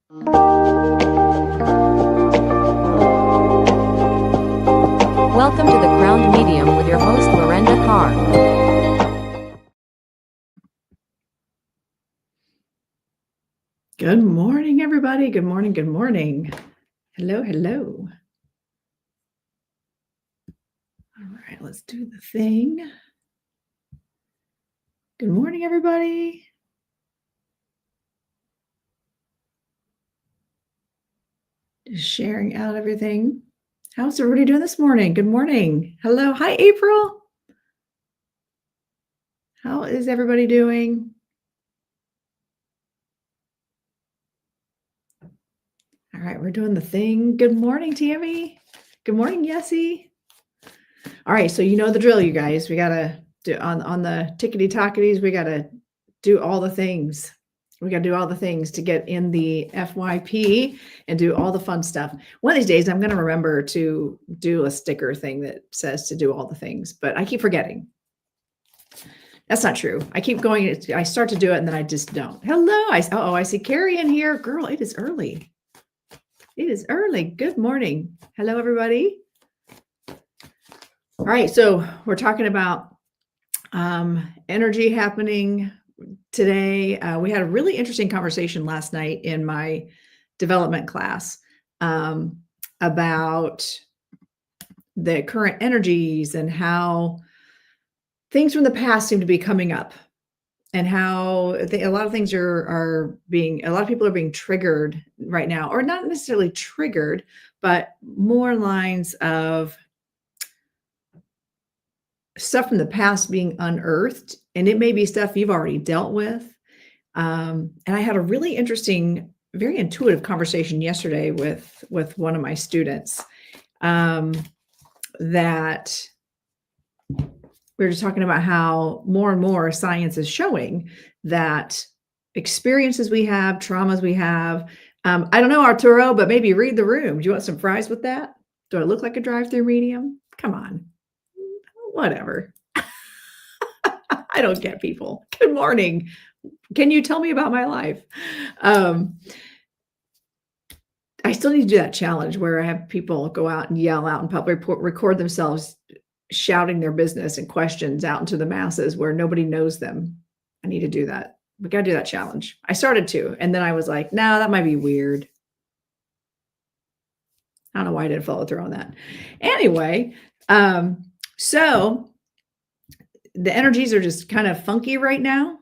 Welcome to the Crowned Medium with your host, Lorenda Carr. Good morning, everybody. Good morning. Good morning. Hello, hello. All right, let's do the thing. Good morning, everybody. Just sharing out everything. How's everybody doing this morning? Good morning. Hello. Hi, April. How is everybody doing? All right, we're doing the thing. Good morning, Tammy. Good morning, Yessie. All right, so you know the drill, you guys. We got to do on the tickety-tocketies, we got to do all the things. We got to do all the things to get in the FYP and do all the fun stuff. One of these days, I'm going to remember to do a sticker thing that says to do all the things, but I keep forgetting. That's not true. I keep going. I start to do it and then I just don't. Hello. I see Carey in here. Girl, it is early. It is early. Good morning. Hello, everybody. All right. So we're talking about energy happening today. We had a really interesting conversation last night in my development class about the current energies and how things from the past seem to be coming up, and how a lot of things a lot of people are being triggered right now, or not necessarily triggered, but more lines of stuff from the past being unearthed. And it may be stuff you've already dealt with. And I had a really interesting, very intuitive conversation yesterday with one of my students that we were just talking about how more and more science is showing that experiences we have, traumas we have. I don't know, Arturo, but maybe read the room. Do you want some fries with that? Do I look like a drive-through medium? Come on. Whatever. I don't get people. Good morning. Can you tell me about my life? I still need to do that challenge where I have people go out and yell out in public, record themselves shouting their business and questions out into the masses where nobody knows them. I need to do that. We got to do that challenge. I started to, and then I was like, no, that might be weird. I don't know why I didn't follow through on that. Anyway, so the energies are just kind of funky right now.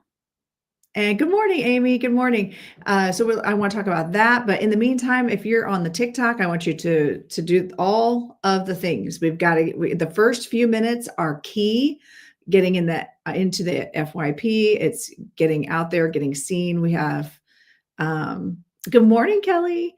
And good morning, Amy. Good morning. So I want to talk about that. But in the meantime, if you're on the TikTok, I want you to do all of the things. We've got the first few minutes are key, getting into the FYP. It's getting out there, getting seen. We have, good morning, Kelly.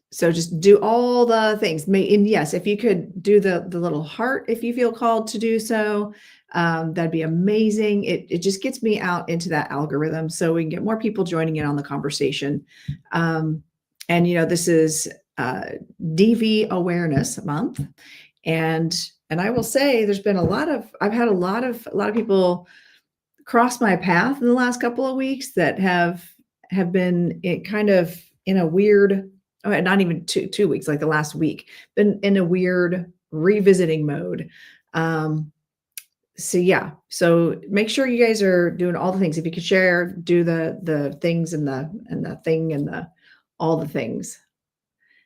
So just do all the things. And yes, if you could do the little heart, if you feel called to do so, that'd be amazing. It just gets me out into that algorithm so we can get more people joining in on the conversation. And this is DV Awareness Month, and I will say there's been I've had a lot of people cross my path in the last couple of weeks that have been kind of in a weird. Not even 2 weeks, like the last week, been in a weird revisiting mode. So make sure you guys are doing all the things. If you could share, do the things and the thing and all the things.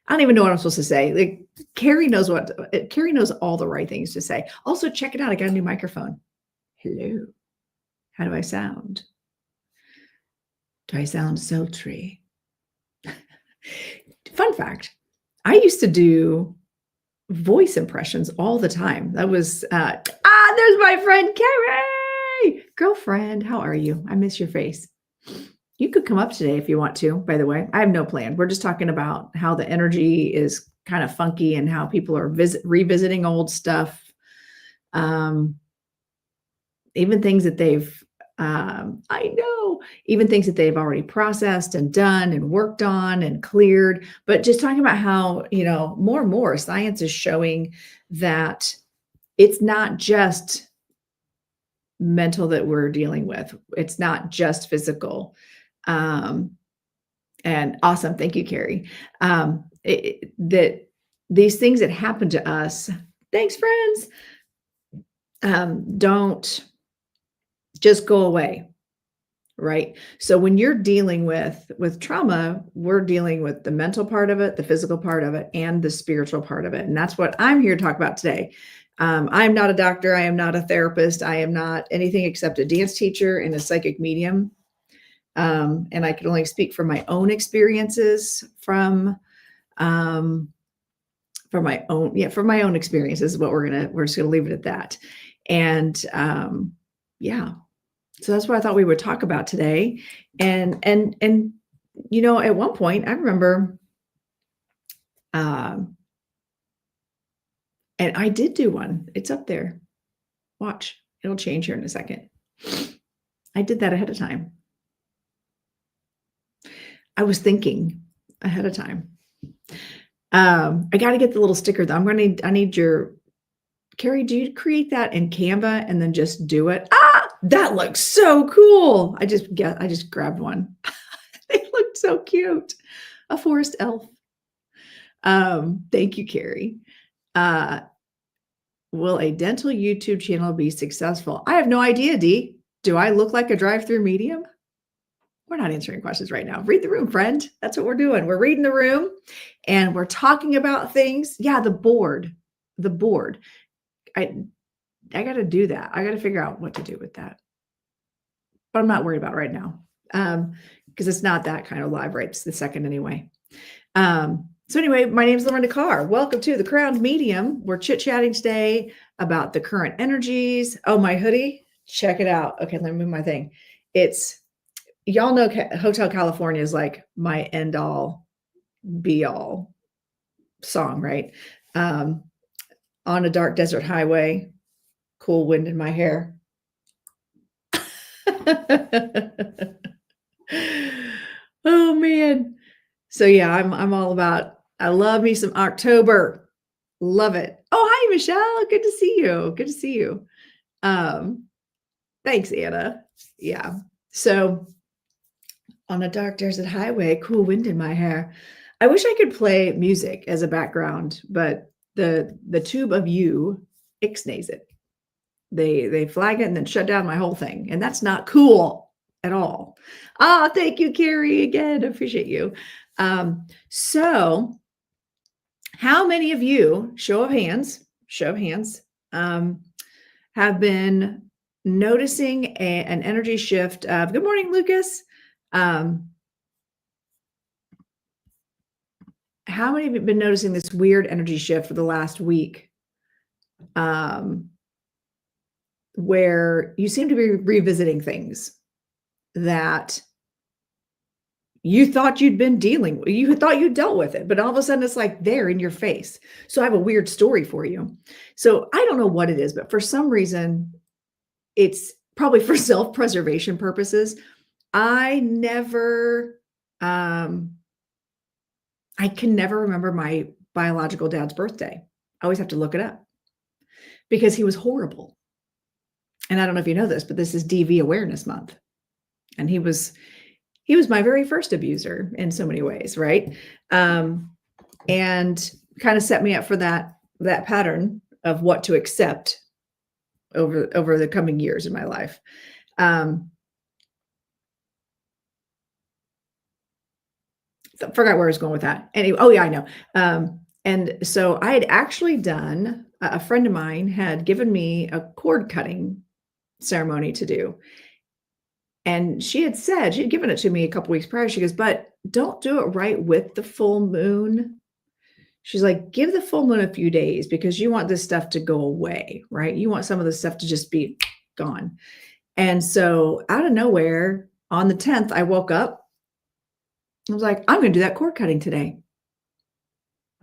I don't even know what I'm supposed to say. Like Carey knows all the right things to say. Also, check it out. I got a new microphone. Hello. How do I sound? Do I sound sultry? Fun fact, I used to do voice impressions all the time. That was, there's my friend, Carey. Girlfriend, how are you? I miss your face. You could come up today if you want to, by the way. I have no plan. We're just talking about how the energy is kind of funky and how people are revisiting old stuff. Even things that they've even things that they've already processed and done and worked on and cleared, but just talking about how, more and more science is showing that it's not just mental that we're dealing with. It's not just physical. And awesome. Thank you, Carey. That these things that happen to us, thanks, friends, don't just go away. Right. So when you're dealing with trauma, we're dealing with the mental part of it, the physical part of it, and the spiritual part of it. And that's what I'm here to talk about today. I'm not a doctor. I am not a therapist. I am not anything except a dance teacher and a psychic medium. And I can only speak from my own experiences from my own experiences is what we're just gonna leave it at that. And yeah. So that's what I thought we would talk about today. And at one point I remember, and I did do one. It's up there. Watch, it'll change here in a second. I did that ahead of time. I was thinking ahead of time. I got to get the little sticker though. I need your, Carey, do you create that in Canva and then just do it? That looks so cool. I just grabbed one. They looked so cute. A forest elf. Thank you, Carey. Will a dental YouTube channel be successful? I have no idea, Dee. Do I look like a drive-through medium? We're not answering questions right now. Read the room, friend. That's what we're doing. We're reading the room and we're talking about things. Yeah, the board. I got to do that. I got to figure out what to do with that. But I'm not worried about it right now because it's not that kind of live right this second anyway. So anyway, my name is Lorenda Carr. Welcome to the Crowned Medium. We're chit-chatting today about the current energies. Oh, my hoodie. Check it out. Okay, let me move my thing. Y'all know Hotel California is like my end all be all song, right? On a dark desert highway, cool wind in my hair. Oh man. So yeah, I'm all about, I love me some October. Love it. Oh, hi, Michelle. Good to see you. Good to see you. Thanks, Anna. Yeah. So on a dark desert highway, cool wind in my hair. I wish I could play music as a background, but the tube of you ixnays it. They flag it and then shut down my whole thing. And that's not cool at all. Thank you, Carey, again. Appreciate you. So how many of you, show of hands, have been noticing an energy shift of, good morning, Lucas. How many of you have been noticing this weird energy shift for the last week? Where you seem to be revisiting things that you thought you'd been dealing with, you thought you dealt with it, but all of a sudden it's like there in your face. So I have a weird story for you. So I don't know what it is, but for some reason, it's probably for self-preservation purposes. I can never remember my biological dad's birthday. I always have to look it up because he was horrible. And I don't know if you know this, but this is DV Awareness Month. And he was my very first abuser in so many ways, right? And kind of set me up for that pattern of what to accept over the coming years in my life. Forgot where I was going with that. Anyway, oh yeah, I know. And so I had actually done, a friend of mine had given me a cord cutting ceremony to do. And she had given it to me a couple weeks prior. She goes, but don't do it right with the full moon. She's like, give the full moon a few days because you want this stuff to go away, right? You want some of the stuff to just be gone. And so out of nowhere on the 10th, I woke up. I was like, I'm going to do that cord cutting today.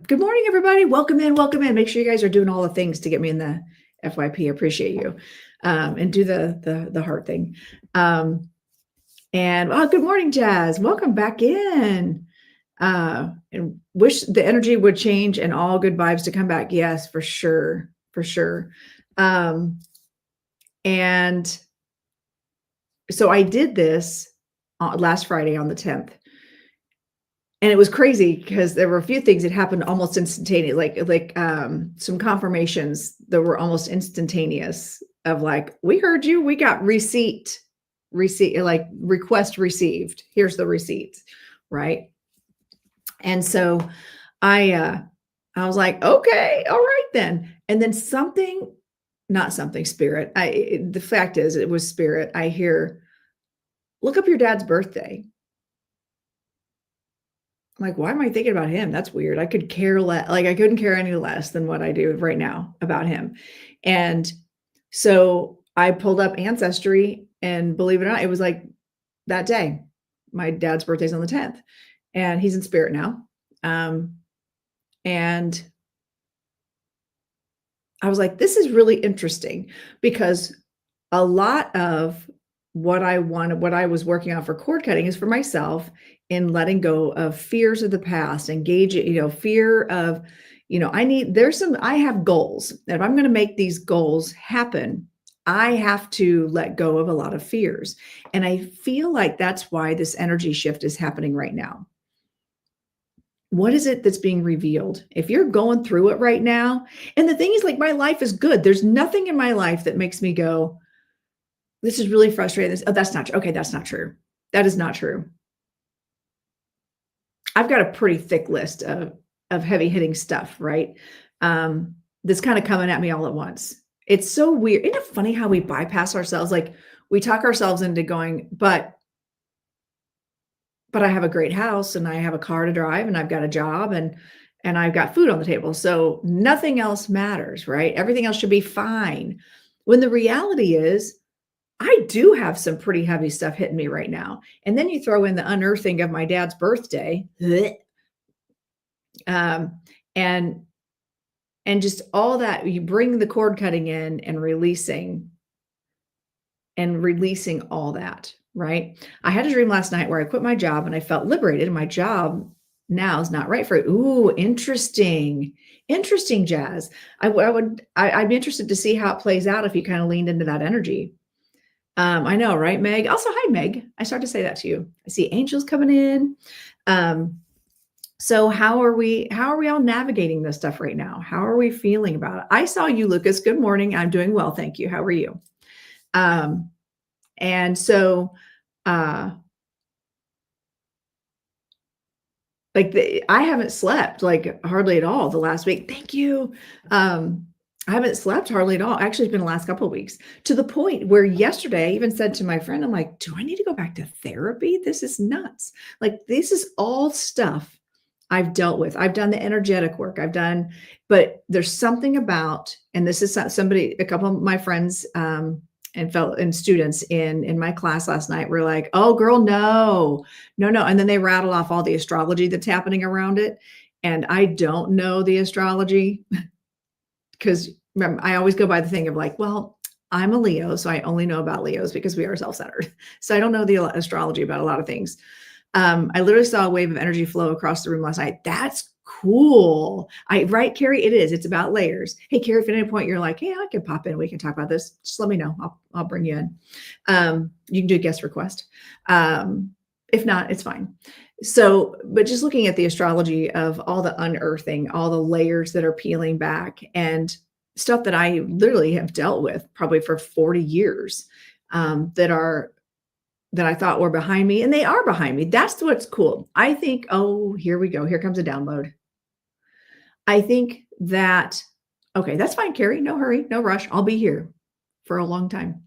Good morning, everybody. Welcome in. Welcome in. Make sure you guys are doing all the things to get me in the FYP. I appreciate you. And do the heart thing. And good morning, Jazz. Welcome back in. And wish the energy would change and all good vibes to come back. Yes, for sure. For sure. And so I did this last Friday on the 10th. And it was crazy because there were a few things that happened almost instantaneous, like some confirmations that were almost instantaneous of like, we heard you, we got receipt, like request received. Here's the receipt, right? And so I was like, okay, all right then. And then spirit. The fact is, it was spirit. I hear, look up your dad's birthday. I'm like, why am I thinking about him? That's weird. I could care less. Like I couldn't care any less than what I do right now about him. And so I pulled up Ancestry, and believe it or not, it was like that day. My dad's birthday's on the 10th, and he's in spirit now. And I was like, this is really interesting, because a lot of what I was working on for cord cutting is for myself, in letting go of fears of the past, engaging, fear of, I have goals. And if I'm going to make these goals happen, I have to let go of a lot of fears. And I feel like that's why this energy shift is happening right now. What is it that's being revealed? If you're going through it right now, and the thing is, like, my life is good. There's nothing in my life that makes me go, this is really frustrating. That's not true. Okay, that's not true. That is not true. I've got a pretty thick list of heavy hitting stuff, right? That's kind of coming at me all at once. It's so weird. Isn't it funny how we bypass ourselves? Like, we talk ourselves into going, but I have a great house, and I have a car to drive, and I've got a job, and I've got food on the table. So nothing else matters, right? Everything else should be fine. When the reality is, I do have some pretty heavy stuff hitting me right now. And then you throw in the unearthing of my dad's birthday, and just all that. You bring the cord cutting in and releasing all that, right? I had a dream last night where I quit my job and I felt liberated, and my job now is not right for it. Ooh, interesting, Jazz. I'd be interested to see how it plays out if you kind of leaned into that energy. I know, right, Meg? Also, hi, Meg. I started to say that to you. I see angels coming in. So how are we all navigating this stuff right now? How are we feeling about it? I saw you, Lucas. Good morning. I'm doing well. Thank you. How are you? And so, I haven't slept like hardly at all the last week. Thank you. I haven't slept hardly at all. Actually, it's been the last couple of weeks, to the point where yesterday I even said to my friend, I'm like, do I need to go back to therapy? This is nuts. Like, this is all stuff I've dealt with. I've done the energetic work. But there's something about, and this is a couple of my friends, and students in my class last night were like, oh girl, no. And then they rattle off all the astrology that's happening around it. And I don't know the astrology, because I always go by the thing of like, well, I'm a Leo, so I only know about Leos because we are self-centered. So I don't know the astrology about a lot of things. I literally saw a wave of energy flow across the room last night. That's cool. Right, Carey? It is. It's about layers. Hey, Carey, if at any point you're like, hey, I can pop in, we can talk about this, just let me know. I'll bring you in. You can do a guest request. If not, it's fine. So, but just looking at the astrology of all the unearthing, all the layers that are peeling back, and stuff that I literally have dealt with probably for 40 years, that I thought were behind me, and they are behind me. That's what's cool. I think, oh, here we go. Here comes a download. I think that, okay, that's fine, Carey. No hurry, no rush. I'll be here for a long time.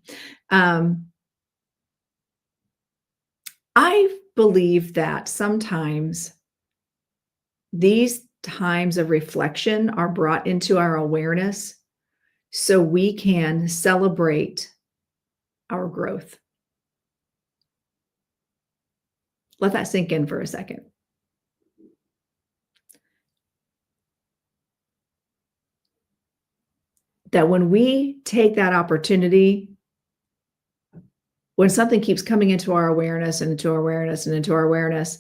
I believe that sometimes these times of reflection are brought into our awareness so we can celebrate our growth. Let that sink in for a second. That when we take that opportunity, when something keeps coming into our awareness and into our awareness and into our awareness,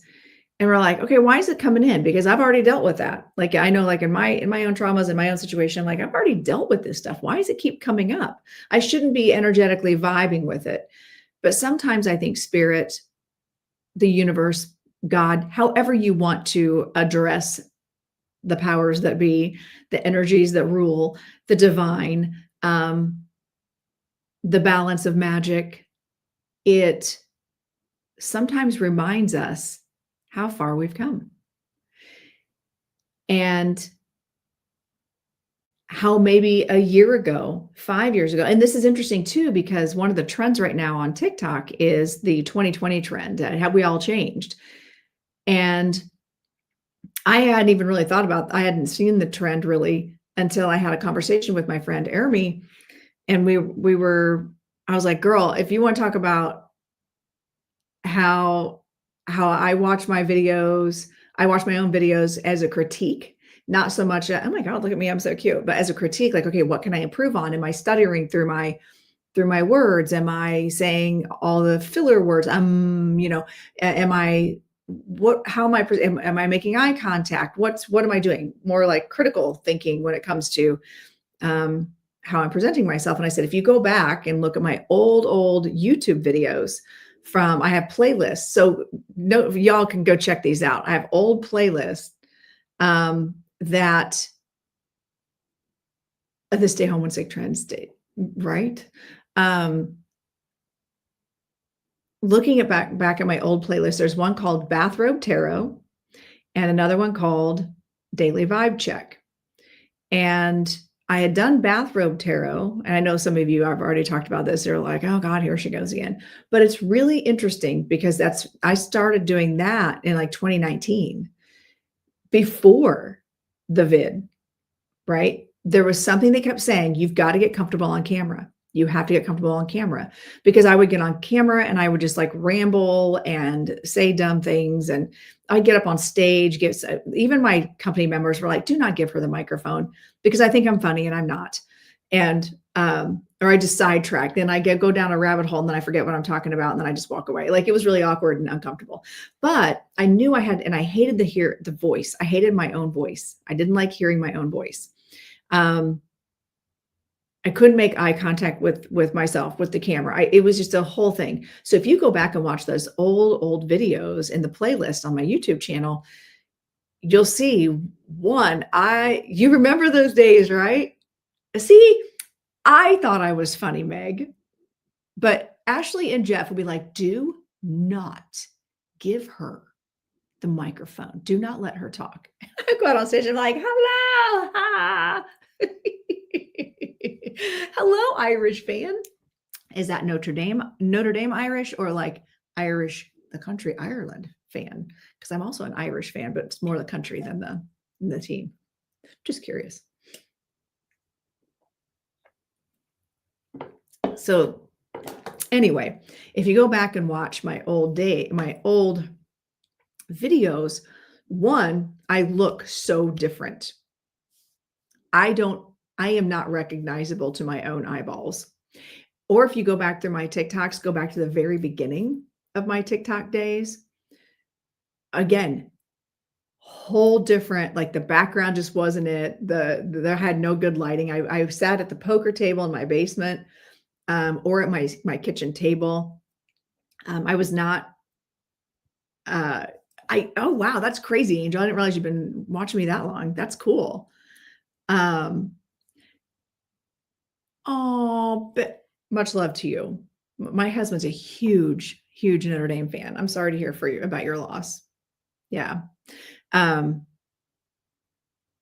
and we're like, okay, why is it coming in? Because I've already dealt with that. Like, I know, like in my own traumas, in my own situation, like I've already dealt with this stuff. Why does it keep coming up? I shouldn't be energetically vibing with it. But sometimes I think spirit, the universe, God, however you want to address the powers that be, the energies that rule, the divine, the balance of magic. It sometimes reminds us how far we've come and how maybe a year ago, 5 years ago, and this is interesting too, because one of the trends right now on TikTok is the 2020 trend. Have we all changed? And I hadn't even really thought about, I hadn't seen the trend really until I had a conversation with my friend Ermi. And I was like, girl, if you want to talk about how I watch my videos, I watch my own videos as a critique, not so much, oh my God, look at me, I'm so cute, but as a critique, like, okay, what can I improve on? Am I stuttering through my words? Am I saying all the filler words? You know, am I, how am I making eye contact? What am I doing? More like critical thinking when it comes to, how I'm presenting myself. And I said, if you go back and look at my old YouTube videos I have playlists. So y'all can go check these out. I have old playlists, that the stay home when sick trend state, right? Looking at back at my old playlist, there's one called Bathrobe Tarot and another one called Daily Vibe Check. And I had done Bathrobe Tarot, and I know some of you have already talked about this. They're like, oh God, here she goes again. But it's really interesting because I started doing that in like 2019 before the vid, right? There was something they kept saying, you've got to get comfortable on camera. You have to get comfortable on camera, because I would get on camera and I would just like ramble and say dumb things. And I'd get up on stage, even my company members were like, do not give her the microphone, because I think I'm funny and I'm not. And, or I just sidetrack, then I go down a rabbit hole and then I forget what I'm talking about. And then I just walk away. Like, it was really awkward and uncomfortable, but I knew and I hated the voice. I hated my own voice. I didn't like hearing my own voice. I couldn't make eye contact with myself, with the camera. It was just a whole thing. So if you go back and watch those old videos in the playlist on my YouTube channel, you'll see you remember those days, right? See, I thought I was funny, Meg, but Ashley and Jeff would be like, do not give her the microphone. Do not let her talk. I go out on stage and I'm like, hello. Ha. Hello, Irish fan. Is that Notre Dame Irish, or like Irish, the country, Ireland fan? Because I'm also an Irish fan, but it's more the country than the team. Just curious. So anyway, if you go back and watch my old videos, I look so different. I am not recognizable to my own eyeballs. Or if you go back through my TikToks, go back to the very beginning of my TikTok days. Again, whole different, like the background just wasn't it. There had no good lighting. I sat at the poker table in my basement, or at my kitchen table. I was not, oh wow, that's crazy, Angel. I didn't realize you've been watching me that long. That's cool. Oh, but much love to you. My husband's a huge Notre Dame fan. I'm sorry to hear about your loss. Yeah. My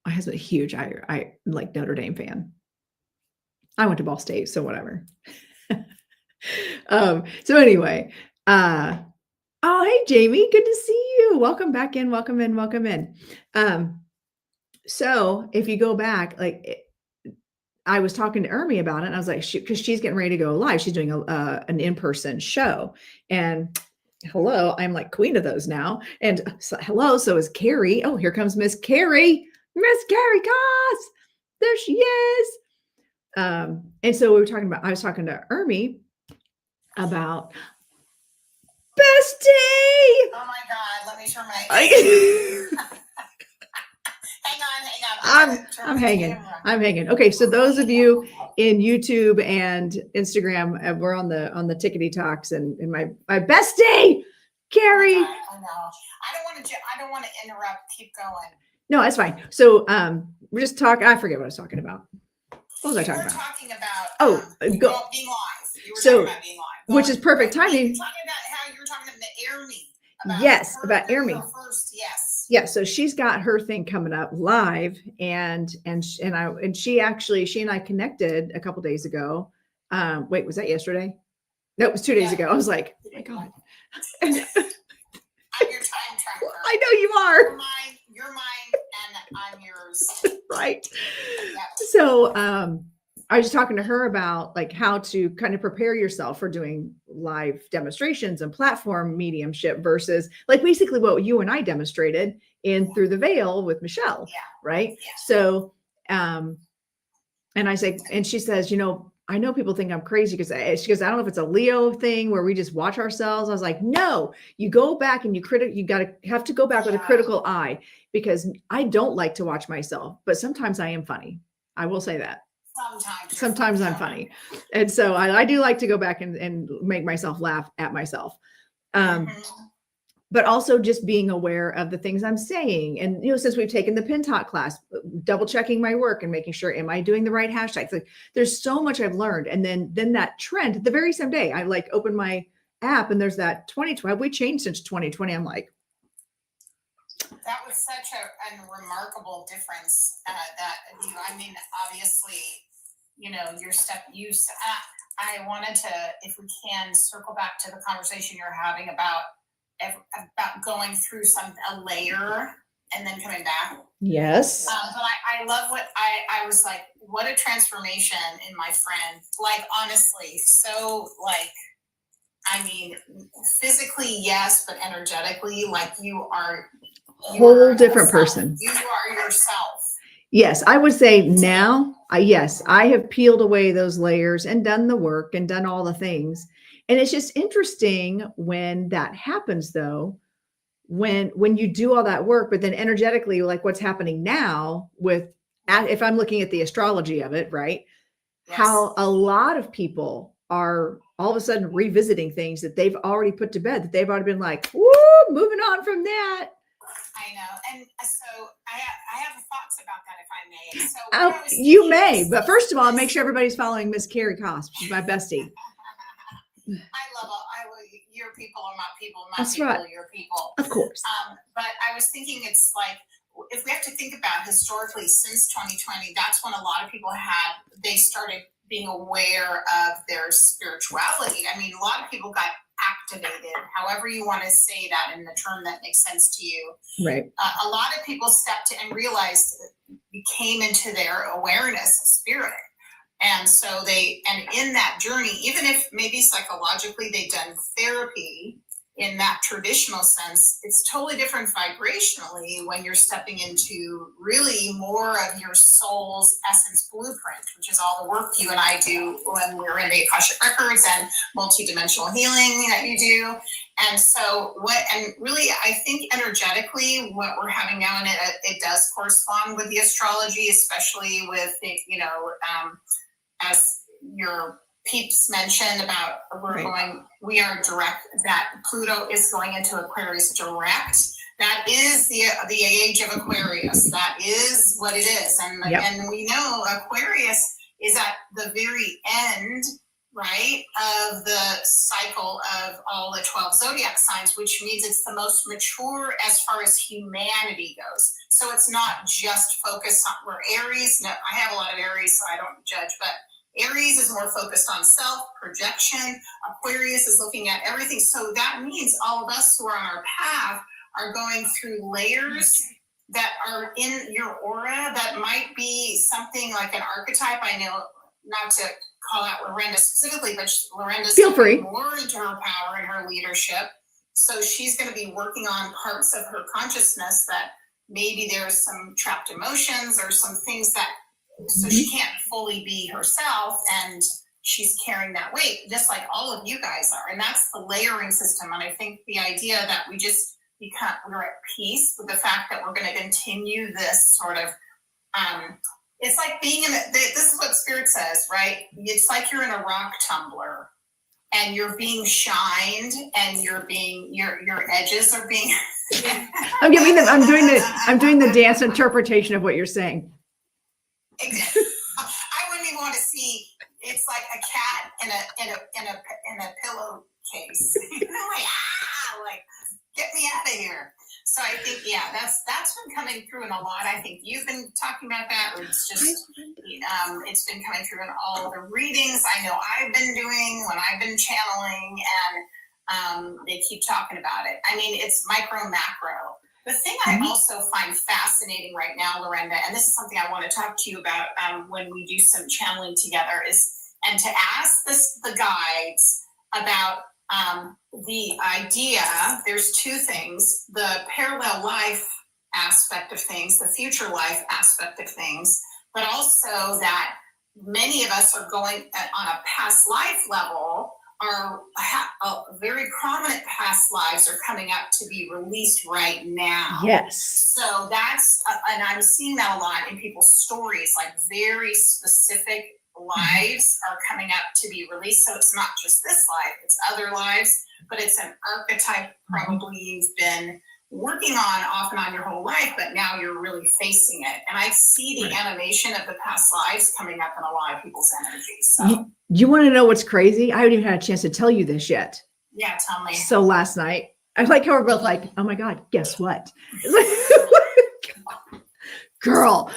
husband's a huge, I like Notre Dame fan. I went to Ball State, so whatever. So anyway, oh, hey, Jamie, good to see you. Welcome back in. Welcome in. So if you go back, I was talking to Ermi about it, and I was like, because she's getting ready to go live. She's doing an in-person show, and hello, I'm like queen of those now. And hello, so is Carey. Oh, here comes Miss Carey Kaas. There she is. And so I was talking to Ermi about bestie. Oh my God, let me turn my hang on. I'm hanging. Okay, so those of you in YouTube and Instagram, we're on the Tickety Talks, and my bestie Carey. Oh my God, I know. I don't want to interrupt. Keep going. No, that's fine. So we're just talking. I forget what I was talking about. What was I You talking were about? talking about Go. being live. You were So, talking about being live. Go which ahead. is perfect You were timing. talking about how you were talking about the air me. Yes, about her Air Me. first, yes. Yeah, so she's got her thing coming up live, and she and I connected a couple days ago. Wait, was that yesterday? No, it was 2 days ago. I was like, oh my God. I'm your time tracker. I know you are. You're mine, and I'm yours. Right. Yep. So I was talking to her about like how to kind of prepare yourself for doing live demonstrations and platform mediumship versus like basically what you and I demonstrated in Through the Veil with Michelle. Yeah. Right. Yeah. So, and I say, and she says, I know people think I'm crazy because she goes, I don't know if it's a Leo thing where we just watch ourselves. I was like, no, you go back and you have to go back with a critical eye, because I don't like to watch myself, but sometimes I am funny. I will say that. Sometimes I'm funny. And so I do like to go back and make myself laugh at myself. But also just being aware of the things I'm saying. And, since we've taken the Pin Talk class, double checking my work and making sure, am I doing the right hashtags? Like, there's so much I've learned. And then that trend, the very same day, I like open my app and there's that 2020, we changed since 2020. I'm like, that was such a remarkable difference I mean, obviously, your step use. I wanted to, if we can, circle back to the conversation you're having about going through a layer and then coming back. Yes. But I love what I was like, what a transformation in my friend. Like, honestly, so like, I mean, physically, yes, but energetically, like you are a whole different person. You are yourself. Yes, I would say now, yes, I have peeled away those layers and done the work and done all the things. And it's just interesting when that happens, though, when you do all that work, but then energetically, like what's happening now if I'm looking at the astrology of it, right? Yes. How a lot of people are all of a sudden revisiting things that they've already put to bed, that they've already been like, woo, moving on from that. I know. And so I have thoughts about that, if I may. So you may, but first of all, make sure everybody's following Miss Carey Kaas. She's my bestie. I love your people are my people. That's people right. Are your people. Of course. But I was thinking, it's like, if we have to think about historically since 2020, that's when a lot of people they started being aware of their spirituality. I mean, a lot of people got activated, however you want to say that in the term that makes sense to you. Right. A lot of people stepped and realized, came into their awareness of spirit. And so in that journey, even if maybe psychologically they've done therapy in that traditional sense, it's totally different vibrationally when you're stepping into really more of your soul's essence blueprint, which is all the work you and I do when we're in the Akashic Records and multidimensional healing that you do. And so really, I think energetically what we're having now, and it does correspond with the astrology, especially with, as your peeps mentioned about we are direct, that Pluto is going into Aquarius direct. That is the age of Aquarius. That is what it is. And we know Aquarius is at the very end, right, of the cycle of all the 12 zodiac signs, which means it's the most mature as far as humanity goes. So it's not just focused on, where Aries, no, I have a lot of Aries, so I don't judge, but Aries is more focused on self, projection. Aquarius is looking at everything. So that means all of us who are on our path are going through layers that are in your aura that might be something like an archetype. I know, not to call out Lorenda specifically, but Lorenda's more into her power and her leadership. So she's going to be working on parts of her consciousness that maybe there's some trapped emotions or some things that, so she can't fully be herself, and she's carrying that weight, just like all of you guys are. And that's the layering system. And I think the idea that we're at peace with the fact that we're going to continue this sort of, it's like being this is what Spirit says, right? It's like you're in a rock tumbler, and you're being shined, and your edges are being. I'm doing the dance interpretation of what you're saying. I wouldn't even want to see. It's like a cat in a pillowcase. Like get me out of here. So I think, that's been coming through in a lot. I think you've been talking about that, or it's just, it's been coming through in all the readings I know I've been doing when I've been channeling, and they keep talking about it. I mean, it's micro, macro. The thing I also find fascinating right now, Lorenda, and this is something I want to talk to you about when we do some channeling together, and to ask the guides about the idea. There's two things: the parallel life aspect of things, the future life aspect of things, but also that many of us are going on a past life level. Very prominent past lives are coming up to be released right now. Yes. So that's, and I'm seeing that a lot in people's stories, like very specific lives are coming up to be released. So it's not just this life, it's other lives, but it's an archetype probably you've been working on off and on your whole life, but now you're really facing it. And I see the animation of the past lives coming up in a lot of people's energies. So you want to know what's crazy? I haven't even had a chance to tell you this yet. Yeah, tell me. So last night, I like how we're both like, oh my God, guess what? Girl,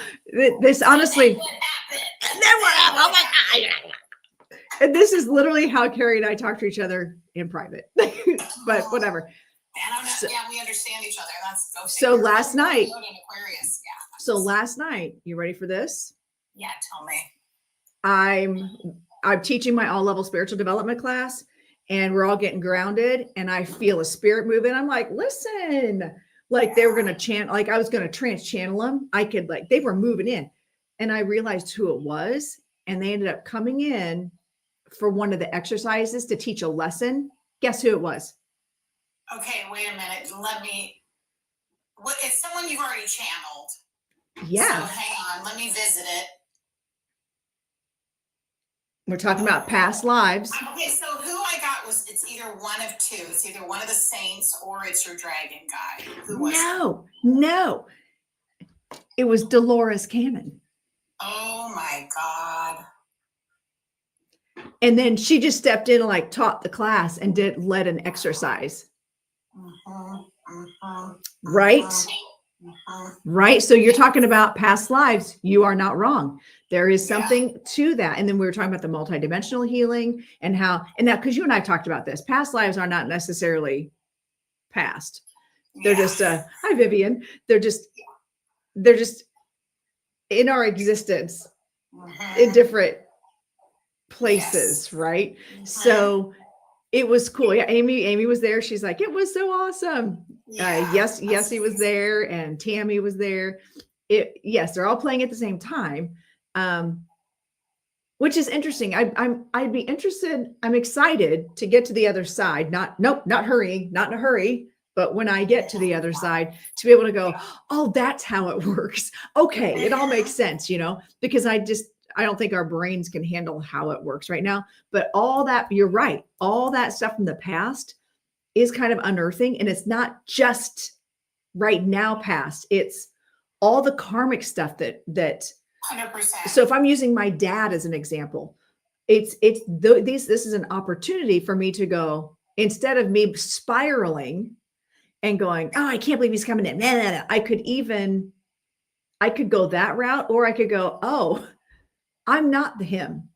this honestly. What happened? And then what happened? Oh my God. And this is literally how Carey and I talk to each other in private, but whatever. I don't know. So, we understand each other. So last night. Aquarius. Yeah. So last night, you ready for this? Yeah, tell me. I'm teaching my all level spiritual development class, and we're all getting grounded, and I feel a spirit moving. I'm like, listen, like they were going to chant, like I was going to trance channel them. I could, like, they were moving in, and I realized who it was. And they ended up coming in for one of the exercises to teach a lesson. Guess who it was? Okay, wait a minute. It's someone you've already channeled. Yeah. So hang on, let me visit it. We're talking about past lives. Okay, so who I got it's either one of two. It's either one of the saints or it's your dragon guy. Who was it? No. It was Dolores Cannon. Oh my God. And then she just stepped in and like taught the class and led an exercise. Right? Right. So you're talking about past lives. You are not wrong. There is something to that. And then we were talking about the multidimensional healing and that, because you and I talked about this. Past lives are not necessarily past. They're just, hi, Vivian. They're just in our existence in different places. Right. So it was cool. Yeah. Amy was there. She's like, it was so awesome. Yes, he was there, and Tammy was there. Yes, they're all playing at the same time, which is interesting. I'd be interested. I'm excited to get to the other side. Not hurrying, not in a hurry. But when I get to the other side, to be able to go, oh, that's how it works. Okay, it all makes sense, because I don't think our brains can handle how it works right now. But all that, you're right. All that stuff from the past is kind of unearthing, and it's not just right now past. It's all the karmic stuff that 100%. So if I'm using my dad as an example, this is an opportunity for me to go, instead of me spiraling and going, oh, I can't believe he's coming in. I could go that route, or I could go, oh, I'm not him.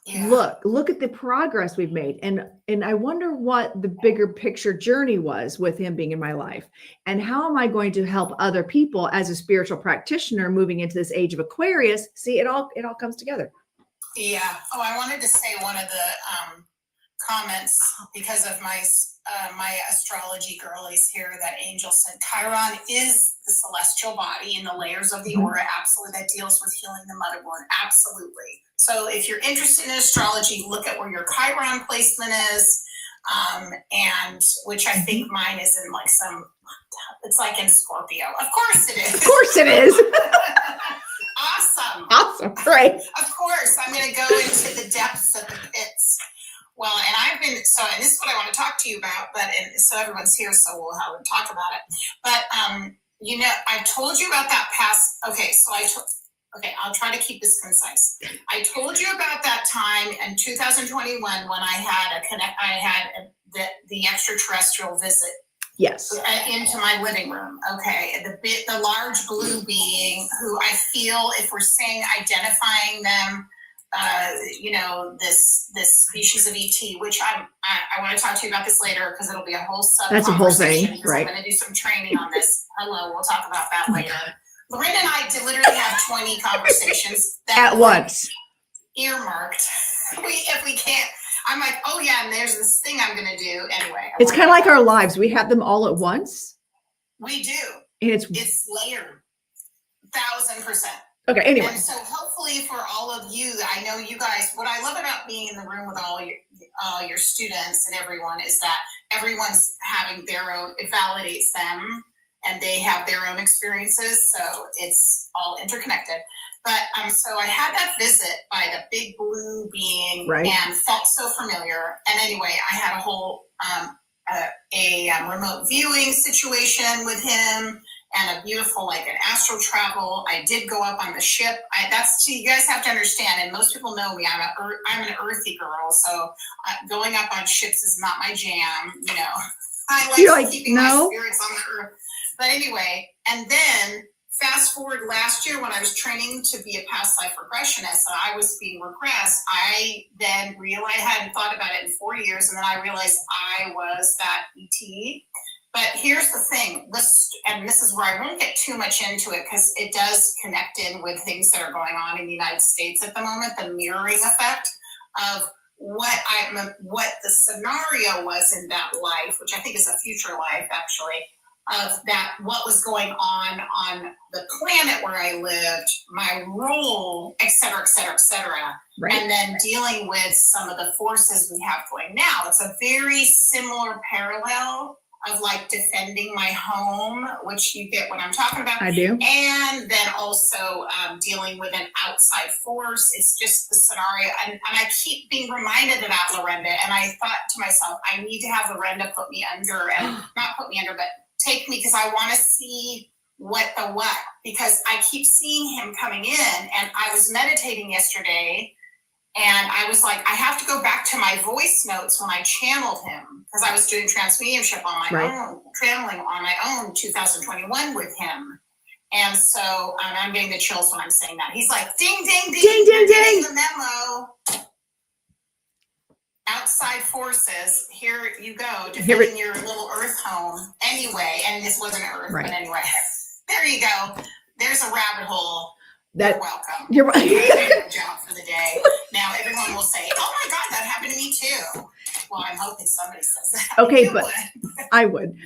Yeah. Look at the progress we've made. And I wonder what the bigger picture journey was with him being in my life. And how am I going to help other people as a spiritual practitioner moving into this age of Aquarius? See, it all comes together. Yeah. Oh, I wanted to say one of the comments, because of my astrology girlies here, that Angel said Chiron is the celestial body in the layers of the aura, absolutely, that deals with healing the motherborn. Absolutely. So if you're interested in astrology, look at where your Chiron placement is, and which I think mine is in like it's like in Scorpio. Of course it is. Of course it is. Awesome. Right. Of course, I'm going to go into the depths of the pits Well, and I've been, and this is what I want to talk to you about, so everyone's here, so we'll have to talk about it. But, I told you about that past, I'll try to keep this concise. I told you about that time in 2021 when I had the extraterrestrial visit. Yes. Into my living room. Okay. The large blue being who I feel, if we're saying identifying them, this species of ET, which I want to talk to you about this later because it'll be a whole That's a whole thing, right? I'm going to do some training on this. Hello, we'll talk about that later. Lorenda and I literally have 20 conversations at once, earmarked. If we can't, I'm like, oh yeah, and there's this thing I'm going to do anyway. It's kind of like our lives. We have them all at once. We do. And it's layered, 1,000%. Okay, anyway. And so hopefully for all of you, I know you guys, what I love about being in the room with all your students and everyone is that everyone's having their own, it validates them and they have their own experiences. So it's all interconnected. But so I had that visit by the big blue being, right, and felt so familiar. And anyway, I had a whole remote viewing situation with him. And a beautiful, an astral travel. I did go up on the ship. You guys have to understand, and most people know me, I'm an earthy girl, so going up on ships is not my jam, I like keeping my spirits on the earth. But anyway, and then fast forward last year when I was training to be a past life regressionist, and I was being regressed, I then realized, I hadn't thought about it in 4 years, and then I realized I was that ET. But here's the thing, and this is where I won't get too much into it because it does connect in with things that are going on in the United States at the moment, the mirroring effect of what the scenario was in that life, which I think is a future life actually, of that, what was going on the planet where I lived, my role, et cetera, et cetera, et cetera. Right. And then dealing with some of the forces we have going now. It's a very similar parallel of defending my home, which you get what I'm talking about. I do. And then also dealing with an outside force. It's just the scenario. And I keep being reminded about Lorenda. And I thought to myself, I need to have Lorenda put me under, and not put me under, but take me, because I want to see what, because I keep seeing him coming in. And I was meditating yesterday. And I was like, I have to go back to my voice notes when I channeled him, because I was doing transmediumship on my own, channeling on my own 2021 with him. And so I'm getting the chills when I'm saying that. He's like, ding, ding, ding, ding, ding, ding. The memo. Outside forces, here you go, defending your little earth home. Anyway, and this wasn't earth, but anyway, there you go. There's a rabbit hole. You're welcome. You're right. Good job for the day. Now everyone will say, "Oh my God, that happened to me too." Well, I'm hoping somebody says that. Okay, but I would.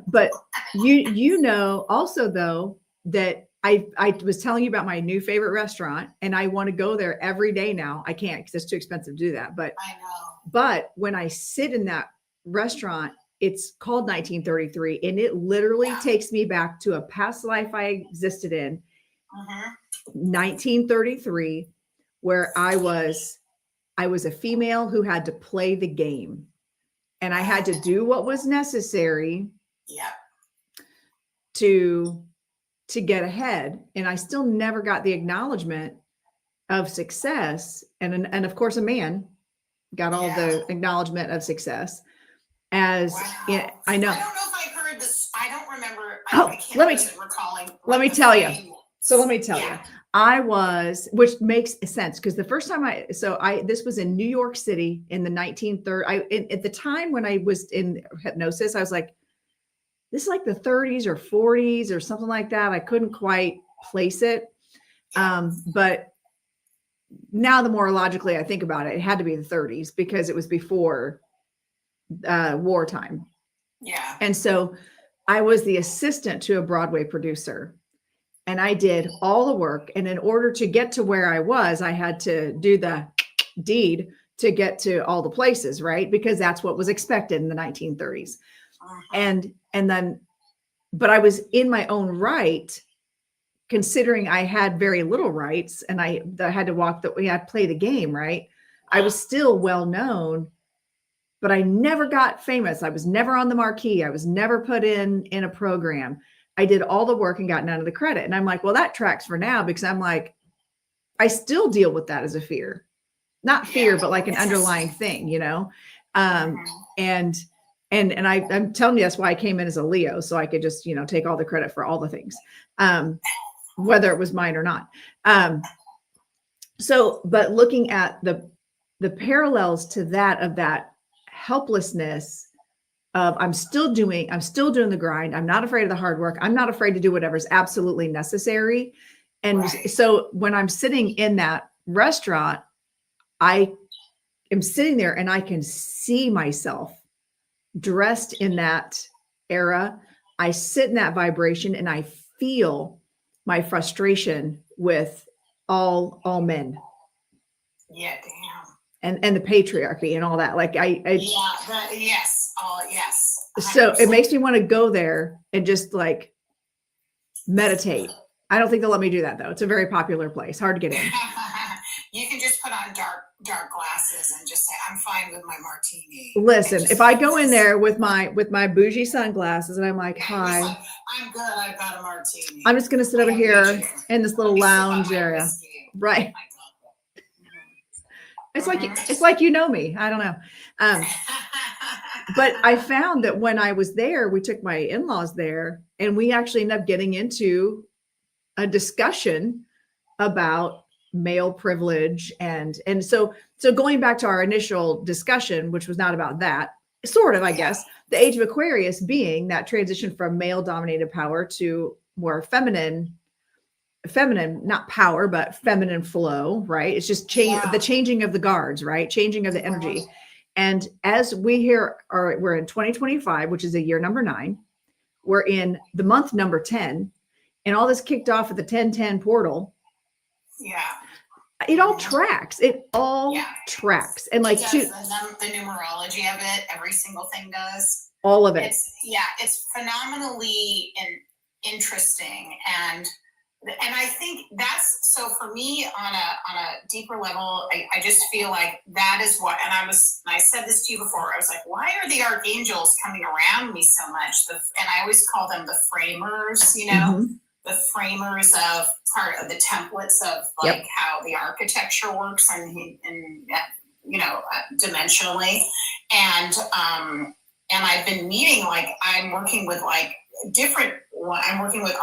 But you know also though that I was telling you about my new favorite restaurant, and I want to go there every day now. I can't because it's too expensive to do that. But I know. But when I sit in that restaurant, it's called 1933, and it literally takes me back to a past life I existed in. 1933, where I was a female who had to play the game, and I had to do what was necessary to get ahead. And I still never got the acknowledgement of success. And of course, a man got all the acknowledgement of success as I know. I don't know if I heard this. I don't remember. Let me tell you. So let me tell you, I was, which makes sense because the first time this was in New York City in the 1930s. At the time when I was in hypnosis, I was like, this is like the 30s or 40s or something like that. I couldn't quite place it. But now the more logically I think about it, it had to be the 30s because it was before wartime. Yeah. And so I was the assistant to a Broadway producer. And I did all the work. And in order to get to where I was, I had to do the deed to get to all the places, right? Because that's what was expected in the 1930s. And then, but I was in my own right, considering I had very little rights, and I had to play the game, right? I was still well known but I never got famous. I was never on the marquee. I was never put in a program. I did all the work and got none of the credit. And I'm like, well, that tracks for now, because I'm like, I still deal with that as a fear, not fear, but like an underlying thing, you know? And I'm telling you, that's why I came in as a Leo, so I could just, you know, take all the credit for all the things, whether it was mine or not. So, but looking at the parallels to that, of that helplessness of I'm still doing the grind. I'm not afraid of the hard work. I'm not afraid to do whatever's absolutely necessary. And so when I'm sitting in that restaurant, I am sitting there and I can see myself dressed in that era. I sit in that vibration and I feel my frustration with all men. Yeah, damn. And the patriarchy and all that. Like yes. Oh, yes. 100%. So it makes me want to go there and just like meditate. I don't think they'll let me do that though. It's a very popular place, hard to get in. You can just put on dark glasses and just say, I'm fine with my martini. Listen, if I go in there with my bougie sunglasses and I'm like, hi, like, I'm good. I've got a martini. I'm just going to sit over here in this little lounge area. Right. It's like, you know me. I don't know. But I found that when I was there, we took my in-laws there and we actually ended up getting into a discussion about male privilege. And so going back to our initial discussion, which was not about that, sort of, I guess, the age of Aquarius being that transition from male dominated power to more feminine, not power, but feminine flow, right? It's just the changing of the guards, right? Changing of the energy. And as we're in 2025, which is a year number 9, we're in the month number 10, and all this kicked off at the 1010 portal. Yeah. It all tracks. It all tracks. And like the numerology of it, every single thing does. All of it. It's phenomenally interesting. And I think that's, so for me on a deeper level, I just feel like that is what, and I said this to you before, I was like, why are the archangels coming around me so much? And I always call them the framers, you know, the framers of part of the templates of like how the architecture works and you know, dimensionally. And I've been meeting, like, I'm working with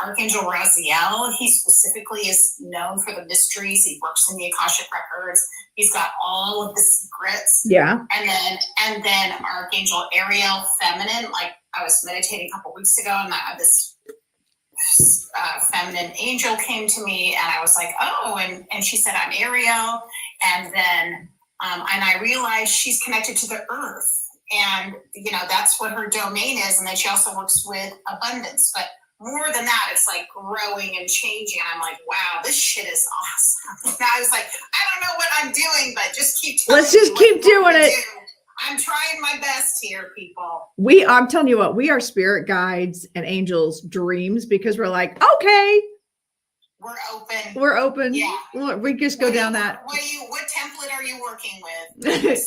Archangel Raziel. He specifically is known for the mysteries. He works in the Akashic records. He's got all of the secrets. Yeah. And then Archangel Ariel, feminine. Like, I was meditating a couple weeks ago, and this feminine angel came to me, and I was like, oh, and she said, I'm Ariel. And then, and I realized she's connected to the earth. And, you know, that's what her domain is. And then she also works with abundance. But more than that, it's like growing and changing. I'm like, wow, this shit is awesome. And I was like, I don't know what I'm doing, but just keep telling Let's just keep doing it. I'm trying my best here, people. I'm telling you what, we are spirit guides and angels' dreams, because we're like, okay. We're open. Yeah. We just go down that. What template are you working with? I swear.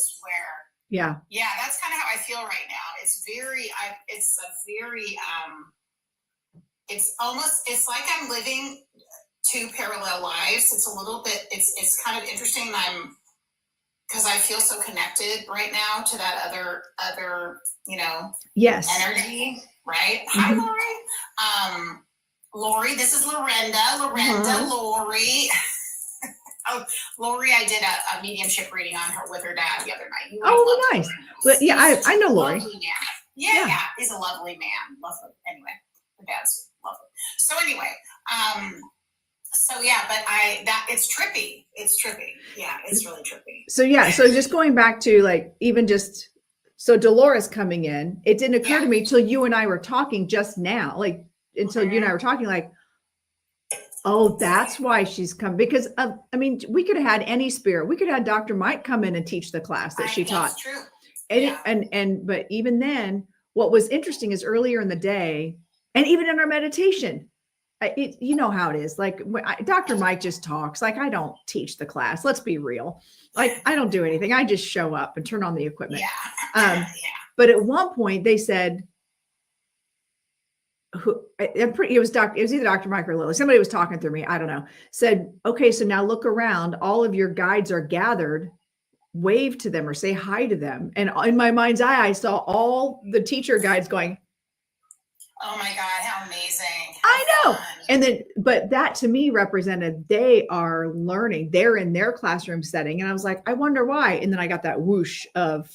Yeah. Yeah, that's kind of how I feel right now. It's like I'm living 2 parallel lives. It's a little bit, it's kind of interesting. Because I feel so connected right now to that other, you know, energy, right? Hi, Lori. Lori, this is Lorenda, Lori. Oh, Lori, I did a mediumship reading on her with her dad the other night. Oh, nice. Well, yeah, I know Lori. Lovely man. Yeah, he's a lovely man. Lovely. Anyway, her dad's lovely. So anyway, but it's trippy. It's trippy. Yeah, it's really trippy. So so just going back to like, even just, so Dolores coming in, it didn't occur to me till you and I were talking just now, like until you and I were talking, like, oh, that's why she's come. Because I mean, we could have had any spirit. We could have had Dr. Mike come in and teach the class that she taught. That's true. But even then, what was interesting is earlier in the day, and even in our meditation, you know how it is. Like Dr. Mike just talks. Like I don't teach the class. Let's be real. Like I don't do anything. I just show up and turn on the equipment. Yeah. But at one point they said, it was either Dr. Mike or Lily. Somebody was talking through me. I don't know. Said, okay, so now look around. All of your guides are gathered. Wave to them or say hi to them. And in my mind's eye, I saw all the teacher guides going, oh my God, how amazing. I know. And then, but that to me represented they are learning. They're in their classroom setting. And I was like, I wonder why. And then I got that whoosh of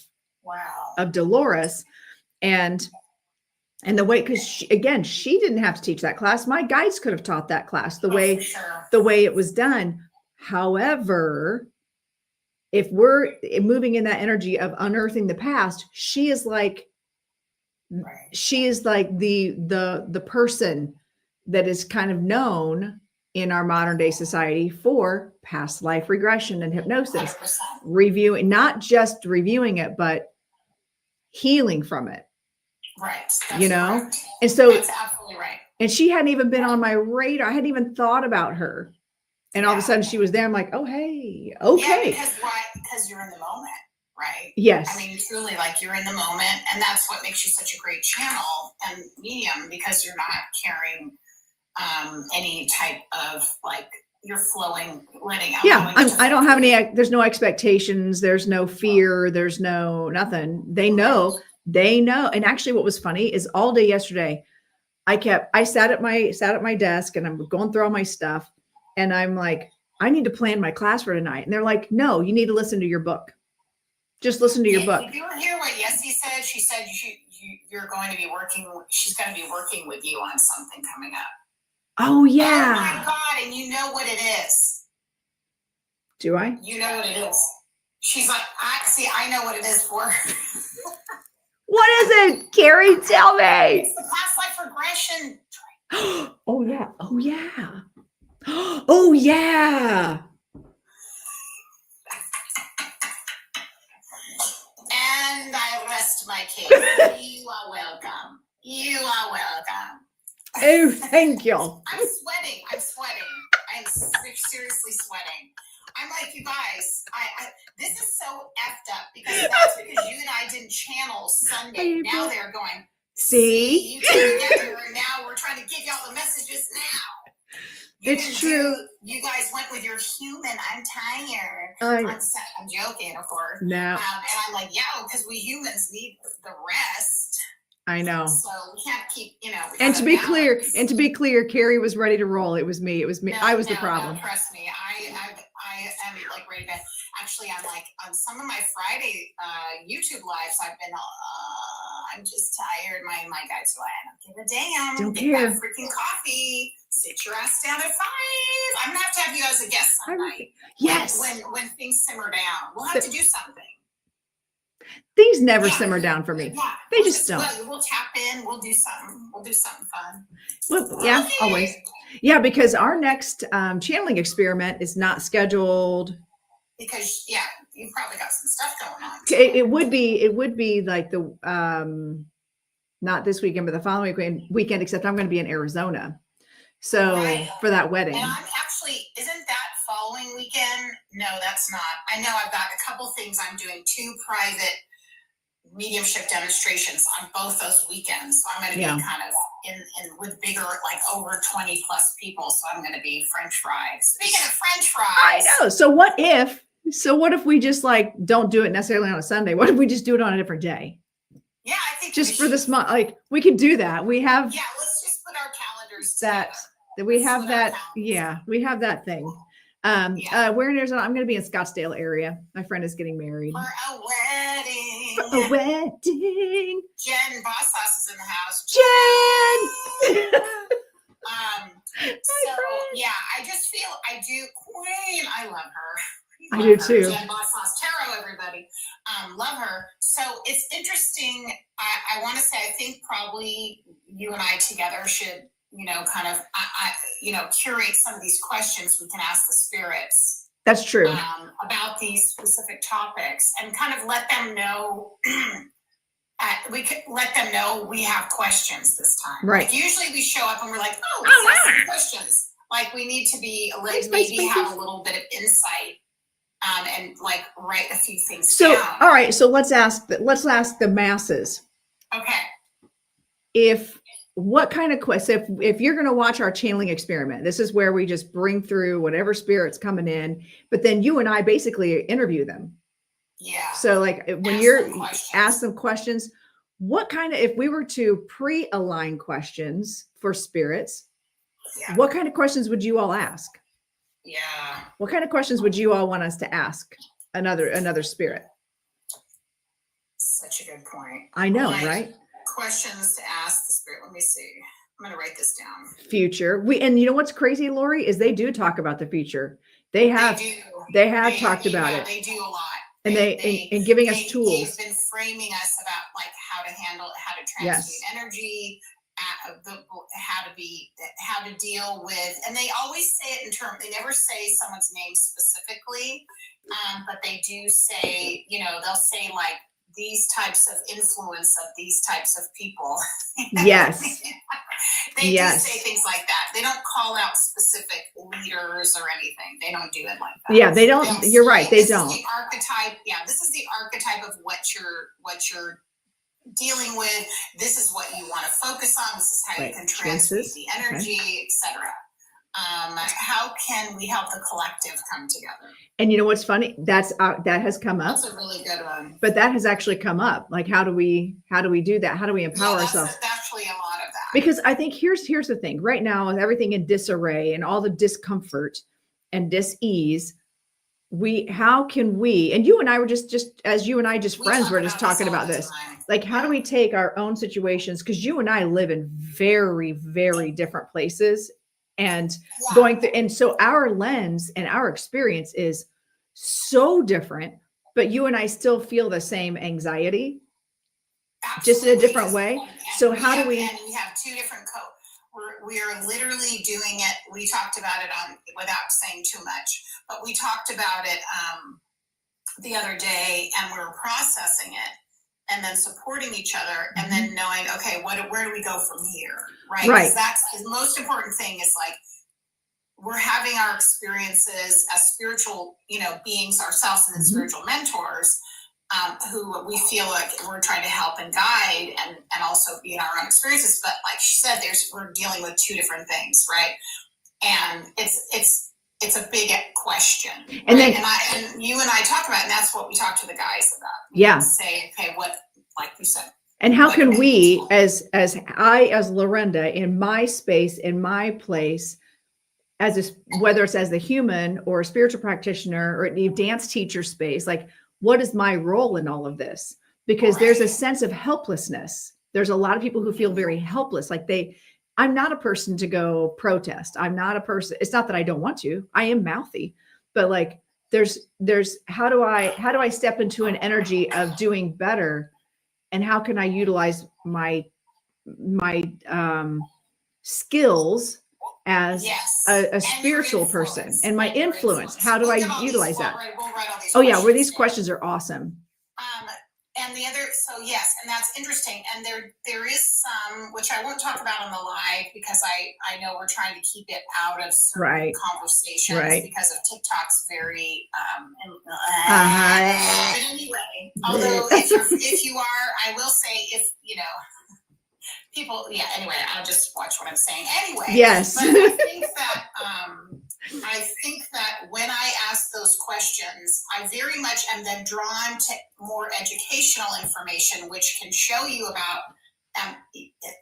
Dolores and the way, because she didn't have to teach that class. My guides could have taught that class the way it was done. However, if we're moving in that energy of unearthing the past, she is like the person that is kind of known in our modern day society for past life regression and hypnosis, 100%. Not just reviewing it, but healing from it. Right. Correct. And so that's absolutely right. And she hadn't even been on my radar. I hadn't even thought about her. And all of a sudden she was there. I'm like, oh, hey, okay. Yeah, because you're in the moment, right? Yes. I mean, truly, like you're in the moment. And that's what makes you such a great channel and medium, because you're not carrying any type of like, you're flowing, letting out. Yeah, I don't have any, there's no expectations. There's no fear. There's no nothing. They know. And actually what was funny is all day yesterday, I sat at my desk and I'm going through all my stuff. And I'm like, I need to plan my class for tonight. And they're like, no, you need to listen to your book. Just listen to your book. Did you hear what Yessie said? She said you're going to be she's going to be working with you on something coming up. Oh, yeah. Oh, my God. And you know what it is. Do I? You know what it is. She's like, I know what it is for. What is it? Carey, tell me. It's the past life regression. Oh, yeah. Oh, yeah. Oh, yeah. And I rest my case. You are welcome. You are welcome. Oh, thank you. I'm sweating. I'm seriously sweating. I'm like, you guys, this is so effed up because you and I didn't channel Sunday. Now they're going, see, you came together and now we're trying to give y'all the messages now. It's true. You guys went with your human. I'm tired. I'm joking, of course. No. And I'm like, because we humans need the rest. I know. So we can't keep, And to be clear, Carey was ready to roll. It was me. No, I was the problem. No, trust me. I am like ready to. Actually, I'm like on some of my Friday YouTube lives. I've been. I'm just tired. My guys are like, I don't give a damn. Don't Get care. that freaking coffee. Sit your ass down at 5. I'm gonna have you as a guest some night. Yes. When things simmer down, we'll have to do something. Things never simmer down for me. Yeah, they just don't. We'll tap in. We'll do something. We'll do something fun. Well, yeah, always. Yeah, because our next channeling experiment is not scheduled. Because you've probably got some stuff going on. It would be like the not this weekend, but the following weekend. Except I'm going to be in Arizona, so for that wedding. And I'm actually, isn't that following weekend? No, that's not. I know I've got a couple things. I'm doing 2 private mediumship demonstrations on both those weekends. So I'm going to be kind of in with bigger, like over 20 plus people. So I'm going to be French fries. Speaking of French fries. I know. So what if we just like don't do it necessarily on a Sunday? What if we just do it on a different day? Yeah, I think just for this month, like we could do that. We have let's just put our calendars that we have that. Yeah, we have that thing. We're in Arizona. I'm going to be in Scottsdale area. My friend is getting married. For a wedding. Jen Boss House is in the house. Jen! I just feel Queen. I love her. I do too. Jen Boss House. Tarot, everybody. Love her. So it's interesting. I want to say, I think probably you and I together should, kind of, curate some of these questions we can ask the spirits. That's true. About these specific topics and kind of let them know we could let them know we have questions this time. Right. Like usually we show up and we're like, oh, let's ask some questions. Like we need to be maybe have a little bit of insight, and like write a few things down. All right. So let's ask the masses. Okay. What kind of question, if you're going to watch our channeling experiment, this is where we just bring through whatever spirit's coming in, but then you and I basically interview them. Yeah. So like when you're ask them questions, what kind of, if we were to pre-align questions for spirits, what kind of questions would you all ask? Yeah. What kind of questions would you all want us to ask another spirit? Such a good point. I know, right? Questions to ask the spirit. Let me see. I'm going to write this down. Future. And you know what's crazy, Lori, is they do talk about the future. They have talked about it. They do a lot. And and giving us tools. They've been framing us about like how to handle, how to transmute energy, how to deal with, and they always say it in terms, they never say someone's name specifically, but they do say, they'll say like these types of influence of these types of people. Yes. They do say things like that. They don't call out specific leaders or anything. They don't do it like that. Yeah, they don't. You're right. They don't. This is the archetype. Yeah, this is the archetype of what you're dealing with. This is what you want to focus on. This is how you can transmute the energy, etc. How can we help the collective come together? And you know what's funny? That has come up. That's a really good one. But that has actually come up. Like, how do we do that? How do we empower ourselves? That's actually a lot of that. Because I think here's the thing. Right now, with everything in disarray and all the discomfort and dis-ease, how can we? And you and I were just as you and I just friends, we're just talking about this. Like, how do we take our own situations? Because you and I live in very, very different places. And going through, and so our lens and our experience is so different, but you and I still feel the same anxiety, just in a different way. So how do we? And we have two different we are literally doing it. We talked about it without saying too much, but we talked about it the other day, and we were processing it, and then supporting each other, and then knowing, okay, where do we go from here? Right. That's the most important thing, is like, we're having our experiences as spiritual, beings ourselves, and then spiritual mentors, who we feel like we're trying to help and guide, and also be in our own experiences. But like she said, we're dealing with two different things, right? And it's a big question. And then and you and I talk about it, and that's what we talk to the guys about. Say, okay, what, like you said. And how can we, as Lorenda, in my space, in my place, whether it's as the human or a spiritual practitioner or a dance teacher space, like, what is my role in all of this? Because there's a sense of helplessness. There's a lot of people who feel very helpless. Like I'm not a person to go protest. I'm not a person. It's not that I don't want to. I am mouthy, but like there's how do I step into an energy of doing better? And how can I utilize my skills as a spiritual person and my influence? How do I utilize that? Where these questions are awesome. And the other, and that's interesting. And there is some, which I won't talk about on the live, because I know we're trying to keep it out of certain conversations because of TikTok's very, but anyway, although if you are, I will say, people, anyway, I'll just watch what I'm saying. Anyway, yes. But I think that when I ask those questions, I very much am then drawn to more educational information, which can show you about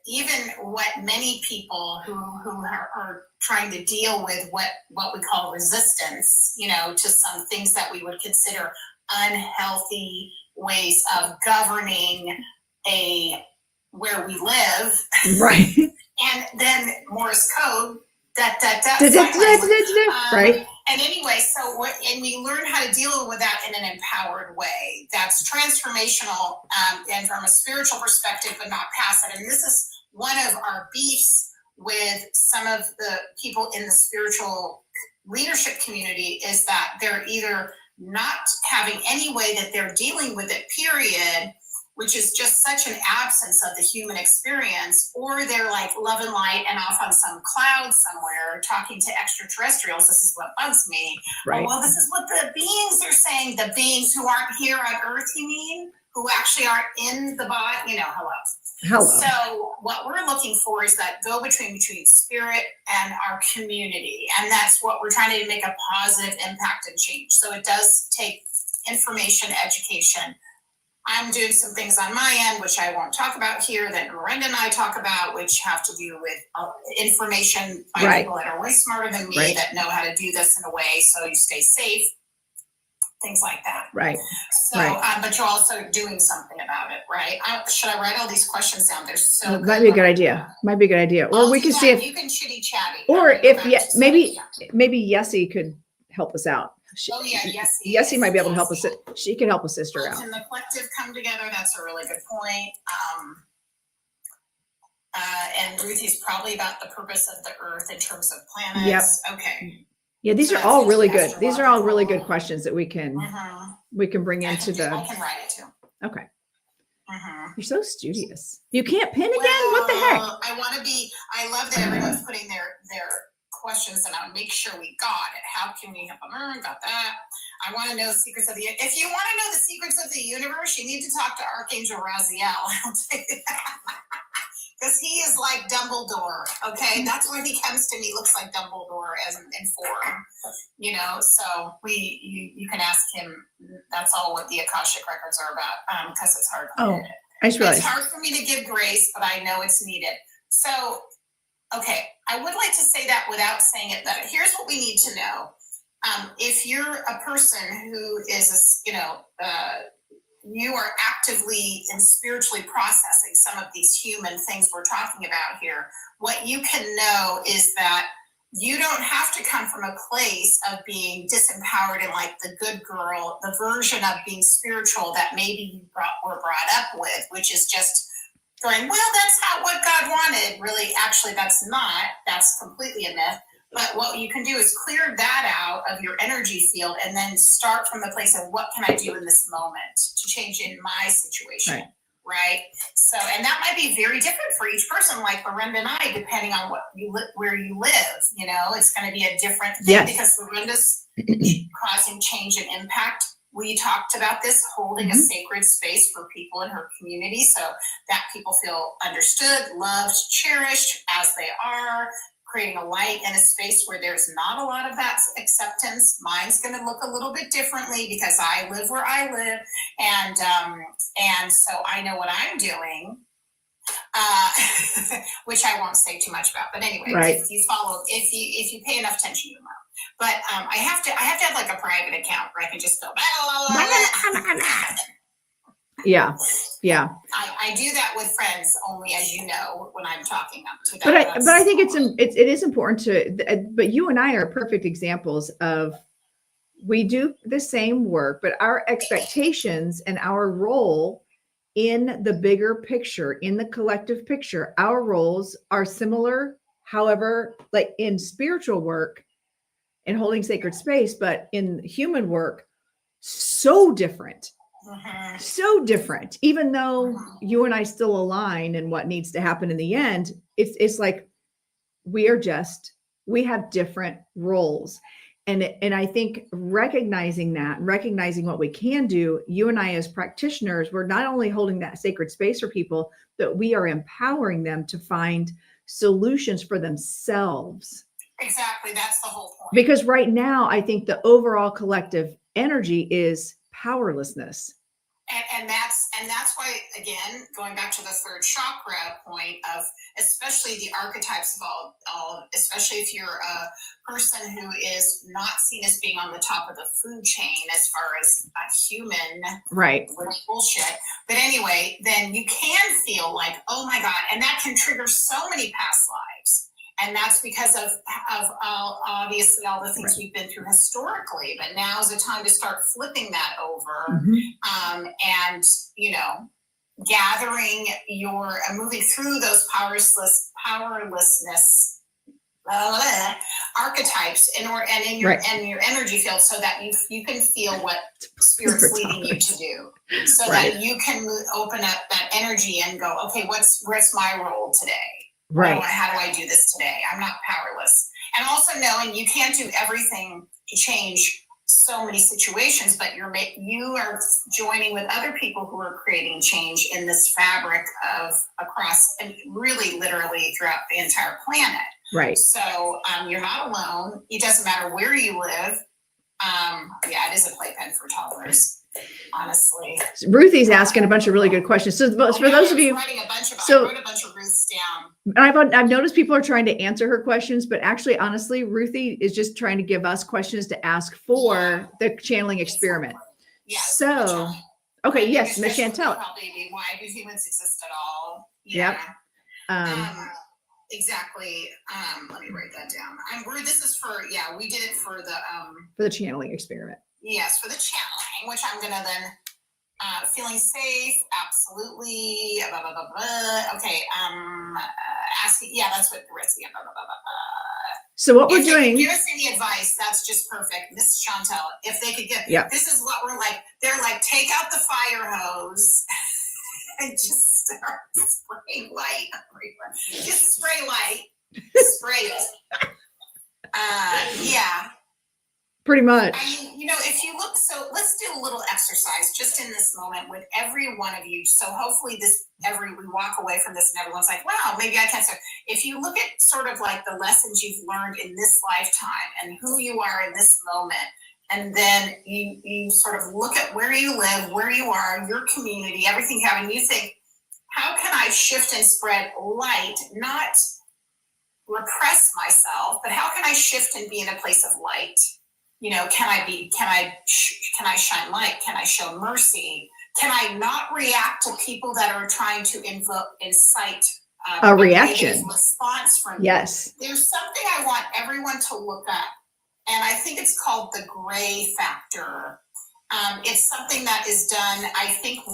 even what many people who are trying to deal with what we call resistance, to some things that we would consider unhealthy ways of governing where we live, right? And then Morse code, right? And anyway, and we learn how to deal with that in an empowered way. That's transformational, and from a spiritual perspective, but not past it. And this is one of our beefs with some of the people in the spiritual leadership community, is that they're either not having any way that they're dealing with it, period. which is just such an absence of the human experience, or they're like love and light and off on some cloud somewhere talking to extraterrestrials. This is what bugs me. Right. Oh, well, this is what the beings are saying. The beings who aren't here on Earth, you mean? Who actually aren't in the body? You know, hello. So what we're looking for is that go-between between spirit and our community. And that's what we're trying to make a positive impact and change. So it does take information, education. I'm doing some things on my end, which I won't talk about here, that Lorenda and I talk about, which have to do with information by people that are way smarter than me, that know how to do this in a way so you stay safe, things like that. Right. So, but you're also doing something about it, right? Should I write all these questions down? They're so good. Might be a good idea. Might be a good idea. Or we can see if you can chitty chatty. Or if maybe Yessie could help us out. Yessie might be able to help us. She can help a sister out. Can the collective come together? That's a really good point. And Ruthie's probably about the purpose of the Earth in terms of planets. Yep. Okay. Yeah, these are all really good. These are all really good questions that we can bring into the. I can write it too. Okay. You're so studious. You can't pin again? What the heck? I love that everyone's putting their questions and I'll make sure we got it. How can we help them? Got that. I want to know secrets of the, if you want to know the secrets of the universe, you need to talk to Archangel Raziel. I'll tell you that. Because he is like Dumbledore, okay? That's when he comes to me, looks like Dumbledore as in form, you know? So you can ask him. That's all what the Akashic records are about, because it's hard. I just realized. It's hard for me to give grace, but I know it's needed. So, okay, I would like to say that without saying it better. Here's what we need to know. If you're a person who is, you are actively and spiritually processing some of these human things we're talking about here, what you can know is that you don't have to come from a place of being disempowered and like the good girl, the version of being spiritual that maybe you were brought up with, which is just going, well, that's what God wanted. Really, actually, that's completely a myth. But what you can do is clear that out of your energy field and then start from the place of what can I do in this moment to change in my situation, right? So, and that might be very different for each person, like Lorenda and I, depending on where you live. You know, it's going to be a different thing because Lorenda's causing change and impact. We talked about this, holding a sacred space for people in her community so that people feel understood, loved, cherished as they are, creating a light and a space where there's not a lot of that acceptance. Mine's going to look a little bit differently because I live where I live. And so I know what I'm doing, which I won't say too much about. But anyway, if you pay enough attention, you know. But I have to have like a private account where I can just go. Yeah. I do that with friends only, as you know, when I'm talking up to them. But I think it is important to. But you and I are perfect examples of we do the same work, but our expectations and our role in the bigger picture, in the collective picture, our roles are similar. However, like in spiritual work and holding sacred space, but in human work, so different. So different, even though you and I still align in what needs to happen in the end, it's like we have different roles. And I think recognizing that, recognizing what we can do, you and I as practitioners, we're not only holding that sacred space for people, but we are empowering them to find solutions for themselves. Exactly. That's the whole point. Because right now, I think the overall collective energy is powerlessness. And that's why, again, going back to the third chakra point of, especially the archetypes of all, especially if you're a person who is not seen as being on the top of the food chain as far as a human, right? Bullshit. But anyway, then you can feel like, oh my God, and that can trigger so many past lives. And that's because of obviously all the things we've been through historically, but now is the time to start flipping that over, and, gathering moving through those powerlessness archetypes and in your energy field, so that you can feel what spirit's leading you to do, so that you can open up that energy and go, okay, what's my role today? Right. How do I do this today? I'm not powerless. And also knowing you can't do everything to change so many situations, but you are joining with other people who are creating change in this fabric of across, and really literally throughout the entire planet. Right. So you're not alone. It doesn't matter where you live. It is a playpen for toddlers, honestly. Ruthie's asking a bunch of really good questions. So for those of you, I wrote a bunch of Ruths down. I've noticed people are trying to answer her questions, but actually, honestly, Ruthie is just trying to give us questions to ask for the channeling experiment. Yeah. So, okay, yes, Miss Chantel. Probably why do humans exist at all? Yeah. Yep. Exactly. Let me write that down. This is for, we did it for the channeling experiment. Yes, for the channeling, which I'm gonna then feeling safe, absolutely. Blah, blah, blah, blah. Okay. Asking. Yeah, that's what the rest. Yeah. Blah, blah, blah, blah. So what we're doing? Give us any advice. That's just perfect, Miss Chantel. If they could get, this is what we're like. They're like, take out the fire hose. And just start spraying light everywhere. Just spray light. Spray it. Pretty much. I mean, if you look, so let's do a little exercise just in this moment with every one of you. So hopefully we walk away from this and everyone's like, wow, maybe I can start. If you look at sort of like the lessons you've learned in this lifetime and who you are in this moment, and then you sort of look at where you live, where you are, your community, everything you have, and you think, how can I shift and spread light, not repress myself, but how can I shift and be in a place of light? Can I shine light? Can I show mercy? Can I not react to people that are trying to incite a reaction response from yes. You? There's something I want everyone to look up. And I think it's called the gray factor. It's something that is done, I think,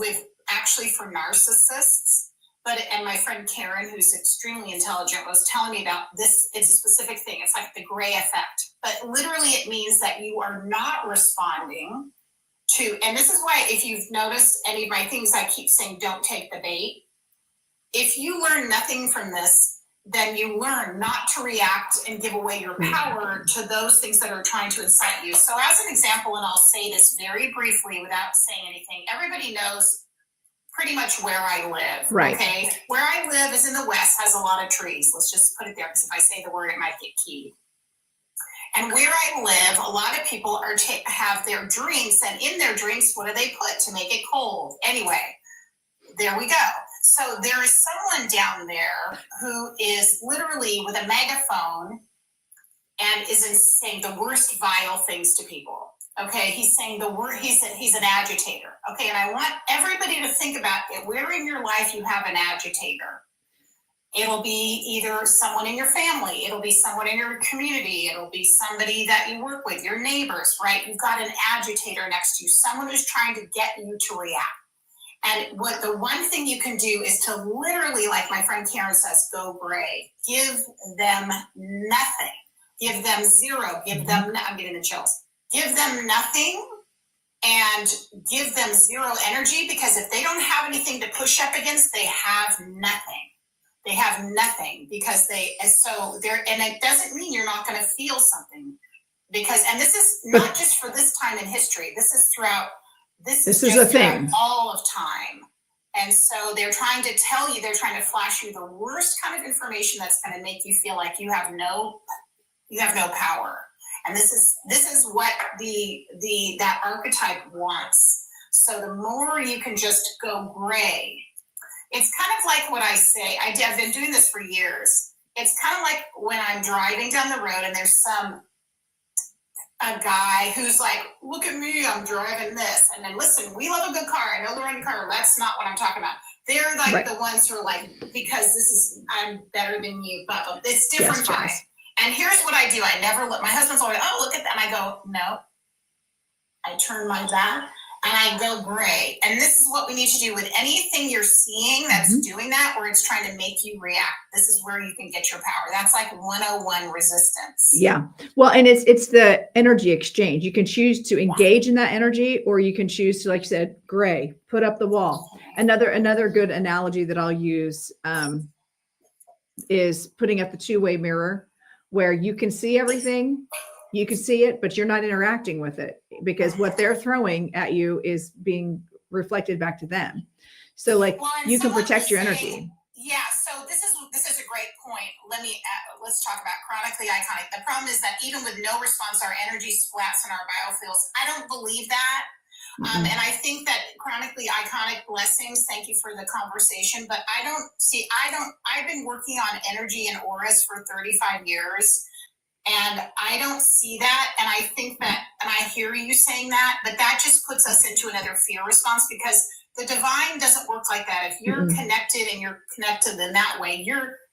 actually for narcissists. And my friend Karen, who's extremely intelligent, was telling me about this. It's a specific thing. It's like the gray effect. But literally it means that you are not responding to, and this is why if you've noticed any of my things, I keep saying, don't take the bait. If you learn nothing from this, then you learn not to react and give away your power to those things that are trying to incite you. So as an example, and I'll say this very briefly without saying anything, everybody knows pretty much where I live. Right. Okay. Where I live is in the West, has a lot of trees. Let's just put it there, because if I say the word, it might get keyed. And where I live, a lot of people have their drinks, and in their drinks, what do they put to make it cold? Anyway, there we go. So there is someone down there who is literally with a megaphone and is saying the worst vile things to people. Okay, he's saying the word. He's an agitator. Okay, and I want everybody to think about it. Where in your life you have an agitator? It'll be either someone in your family. It'll be someone in your community. It'll be somebody that you work with, your neighbors, right? You've got an agitator next to you, someone who's trying to get you to react. And what the one thing you can do is to literally, like my friend Karen says, go gray. Give them nothing. Give them zero. Give them, I'm getting the chills. Give them nothing and give them zero energy, because if they don't have anything to push up against, they have nothing. They have nothing because and it doesn't mean you're not going to feel something, because, and this is not just for this time in history. This is throughout. This is a thing. All of time. And so they're trying to tell you, they're trying to flash you the worst kind of information that's going to make you feel like you have no power. And this is what that archetype wants. So the more you can just go gray, it's kind of like what I say. I've been doing this for years. It's kind of like when I'm driving down the road and there's a guy who's like, look at me, I'm driving this. And then listen, we love a good car. I know Lorenda Carr. That's not what I'm talking about. They're like the ones who are like, because I'm better than you, but it's different vibe. And here's what I do. I never look. My husband's always, oh, look at that. And I go, no. I turn my back and I go gray. And this is what we need to do with anything you're seeing that's doing that, or it's trying to make you react. This is where you can get your power. That's like 101 resistance. Yeah. Well, and it's the energy exchange. You can choose to engage in that energy, or you can choose to, like you said, gray, put up the wall. Another good analogy that I'll use is putting up the two-way mirror, where you can see everything, you can see it, but you're not interacting with it, because what they're throwing at you is being reflected back to them. So like, you can protect your energy. Yeah. So this is a great point. Let's talk about chronically iconic. The problem is that even with no response, our energy splats in our biofields. I don't believe that. And I think that chronically iconic blessings, thank you for the conversation, but I've been working on energy and auras for 35 years, and I don't see that. And I think that, and I hear you saying that, but that just puts us into another fear response, because the divine doesn't work like that. If you're connected and you're connected in that way,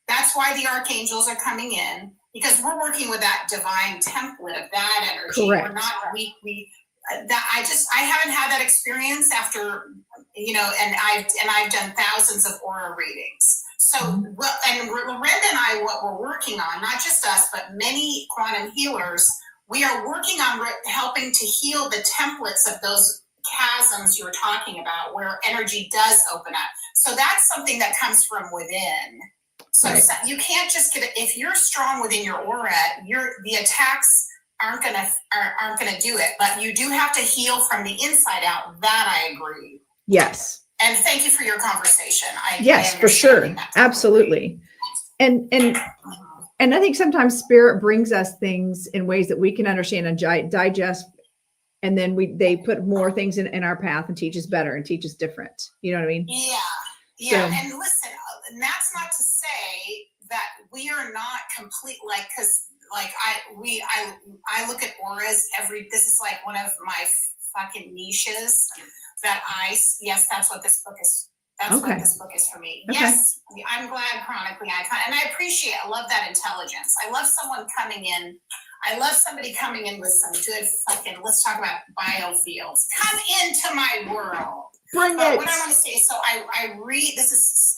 that's why the archangels are coming in, because we're working with that divine template of that energy. Correct. We're not I haven't had that experience after, and I've done thousands of aura readings. So, well, and Lorenda and I, what we're working on, not just us, but many quantum healers, we are working on helping to heal the templates of those chasms you were talking about, where energy does open up. So that's something that comes from within. So, right. So you can't just if you're strong within your aura, the attacks aren't gonna do it, but you do have to heal from the inside out. That I agree. Yes. And thank you for your conversation. Yes, for sure. Absolutely. And I think sometimes spirit brings us things in ways that we can understand and digest. And then they put more things in our path and teach us better and teach us different. You know what I mean? Yeah. Yeah. So, and listen, and that's not to say that we are not complete, because I look at auras this is like one of my fucking niches that that's what this book is. That's what this book is for me. Okay. Yes. I'm glad chronically iconic, and I love that intelligence. I love someone coming in. I love somebody coming in with some good let's talk about biofields. Come into my world. Bring it. What I want to say, so I read, this is,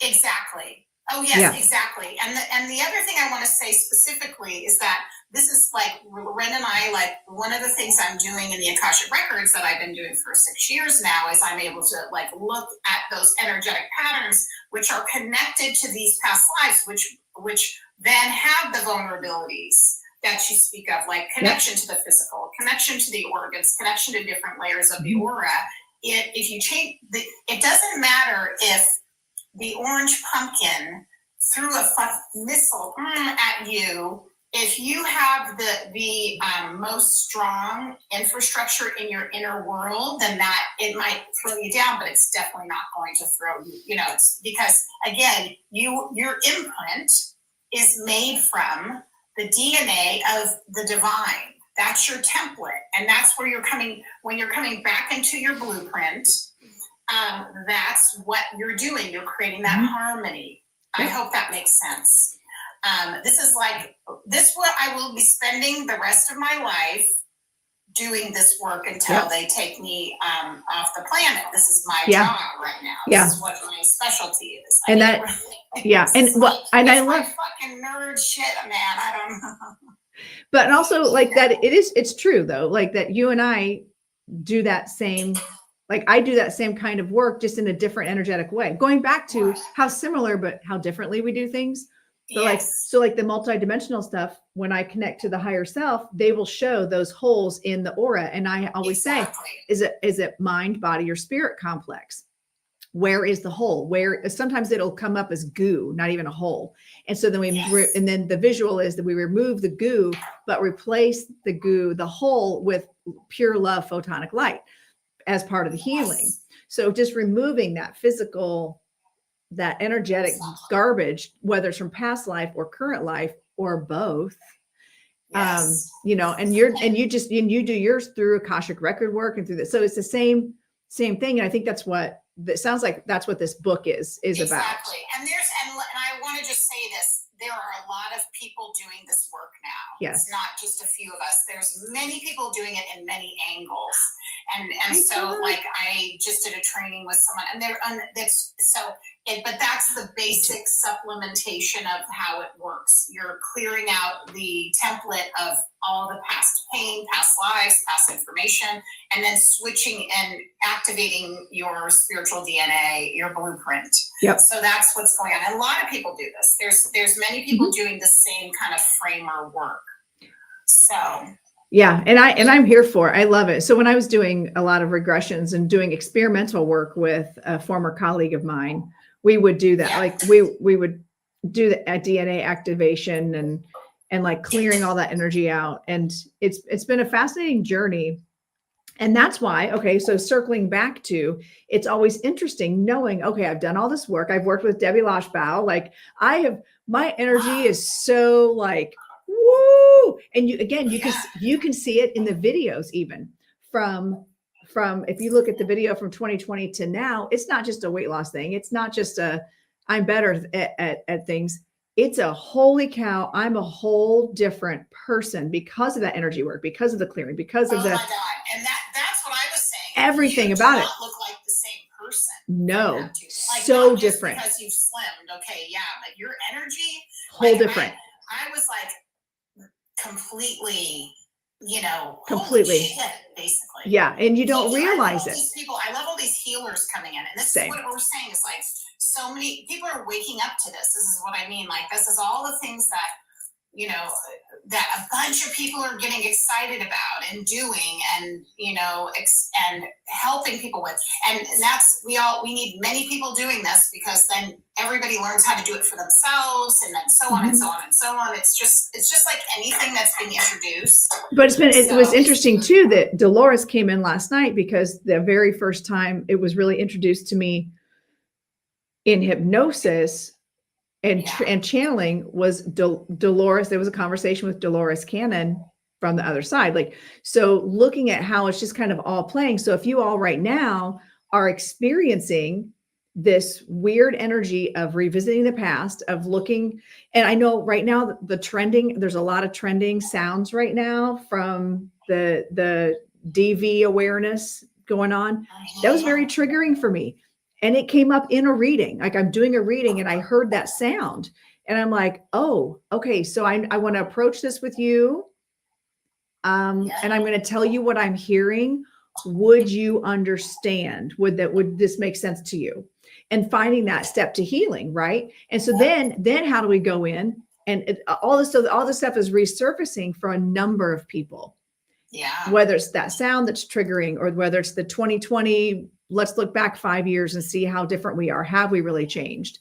exactly. Oh yes, yeah. Exactly. And the other thing I want to say specifically is that this is like Ren and I, one of the things I'm doing in the Akashic Records that I've been doing for 6 years now is I'm able to look at those energetic patterns which are connected to these past lives, which then have the vulnerabilities that you speak of, like connection to the physical, connection to the organs, connection to different layers of the aura. If you change it doesn't matter if the orange pumpkin threw a missile at you. If you have the most strong infrastructure in your inner world, then it might throw you down, but it's definitely not going to throw you. It's because, again, your imprint is made from the DNA of the divine. That's your template, and that's where you're coming when you're coming back into your blueprint. That's what you're doing. You're creating that harmony. I hope that makes sense. This is what I will be spending the rest of my life doing this work until they take me off the planet. This is my job right now. This is what my specialty is. And I love fucking nerd shit, man. I don't know. But also that it's true though, that you and I do that same. I do that same kind of work, just in a different energetic way, going back to how similar, but how differently we do things. So the multidimensional stuff, when I connect to the higher self, they will show those holes in the aura. And I always say, is it mind, body, or spirit complex? Where is the hole? Where sometimes it'll come up as goo, not even a hole. And so then and then the visual is that we remove the goo, but replace the hole with pure love, photonic light, as part of the healing. So just removing that physical, that energetic garbage, whether it's from past life or current life or both, and you do yours through Akashic record work and through this. So it's the same thing. And I think that's what sounds like. That's what this book is about. Exactly. And I want to just say this. There are a lot of people doing this work now. Yes. It's not just a few of us. There's many people doing it in many angles. And so like I just did a training with someone, and but that's the basic supplementation of how it works. You're clearing out the template of all the past pain, past lives, past information, and then switching and activating your spiritual DNA, your blueprint. Yep. So that's what's going on. And a lot of people do this. There's many people doing the same kind of framer work. So yeah, and I'm here for it. I love it. So when I was doing a lot of regressions and doing experimental work with a former colleague of mine, we would do that. Like we would do the DNA activation and like clearing all that energy out. And it's been a fascinating journey. And that's why, okay, so circling back to, it's always interesting knowing, okay, I've done all this work. I've worked with Debbie Loshbaugh. Like my energy is so like, woo. And you can see it in the videos, even from if you look at the video from 2020 to now, it's not just a weight loss thing. It's not just I'm better at things. It's a holy cow, I'm a whole different person because of that energy work, because of the clearing, because of my God. And that's what I was saying. Everything you about do it. not look like the same person. No, Like, so not just different. because you've slimmed, okay, yeah, but your energy, Whole different. I was like completely, completely holy shit, basically. Yeah, and you don't realize it. These people, I love all these healers coming in, and this is what we're saying is like so many people are waking up to this. This is what I mean. Like this is all the things that that a bunch of people are getting excited about and doing, and and helping people with, and that's we need many people doing this, because then everybody learns how to do it for themselves, and then so on and so on and so on. It's just like anything that's being introduced. But it was interesting too that Dolores came in last night, because the very first time it was really introduced to me in hypnosis and channeling was Dolores. There was a conversation with Dolores Cannon from the other side. Like, so looking at how it's just kind of all playing. So if you all right now are experiencing this weird energy of revisiting the past, of looking, and I know right now there's a lot of trending sounds right now from the DV awareness going on. That was very triggering for me. And it came up in a reading, like I'm doing a reading and I heard that sound and I'm like, oh, okay. So I want to approach this with you. And I'm going to tell you what I'm hearing. Would you understand? Would this make sense to you? And finding that step to healing. Right. And so then how do we go in and all this stuff is resurfacing for a number of people. Yeah. Whether it's that sound that's triggering, or whether it's the 2020, let's look back 5 years and see how different we are. Have we really changed?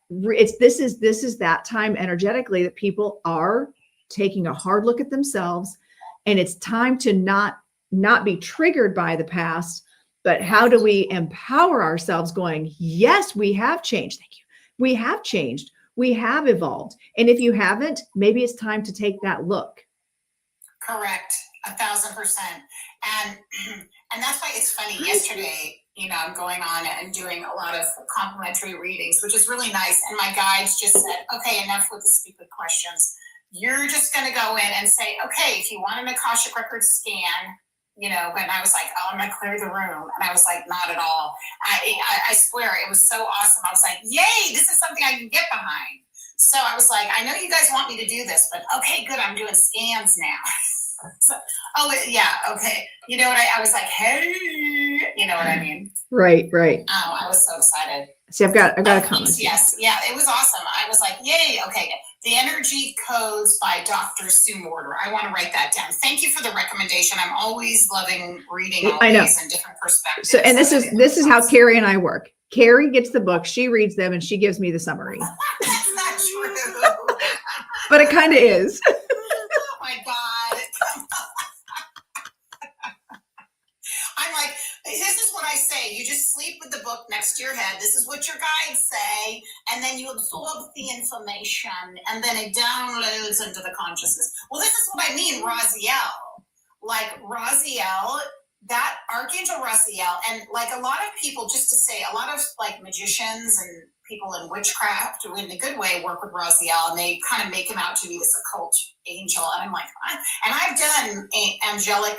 This is that time energetically that people are taking a hard look at themselves, and it's time to not be triggered by the past, but how do we empower ourselves going, yes, we have changed. Thank you. We have changed. We have evolved. And if you haven't, maybe it's time to take that look. Correct. 1,000%. And that's why it's funny. Yesterday, I'm going on and doing a lot of complimentary readings, which is really nice. And my guides just said, okay, enough with the stupid questions. You're just going to go in and say, okay, if you want an Akashic Records scan, and I was like, oh, I'm going to clear the room. And I was like, not at all. I swear it was so awesome. I was like, yay, this is something I can get behind. So I was like, I know you guys want me to do this, but okay, good. I'm doing scans now. So, yeah, okay. You know what? I was like, hey, you know what I mean? Right. Oh, I was so excited. See, I've got a comment. Yes, yeah, it was awesome. I was like, yay, okay. The Energy Codes by Dr. Sue Morter. I want to write that down. Thank you for the recommendation. I'm always loving reading all these and different perspectives. So, and this is how Carey and I work. Carey gets the book, she reads them, and she gives me the summary. That's not true. But it kind of is. Oh my God. I'm like, this is what I say. You just sleep with the book next to your head. This is what your guides say. And then you absorb the information, and then it downloads into the consciousness. Well, this is what I mean, Raziel. Like Raziel, that Archangel Raziel, and like a lot of people, just to say, a lot of like magicians and people in witchcraft, who in a good way work with Raziel, and they kind of make him out to be this occult angel. And I'm like, and I've done angelic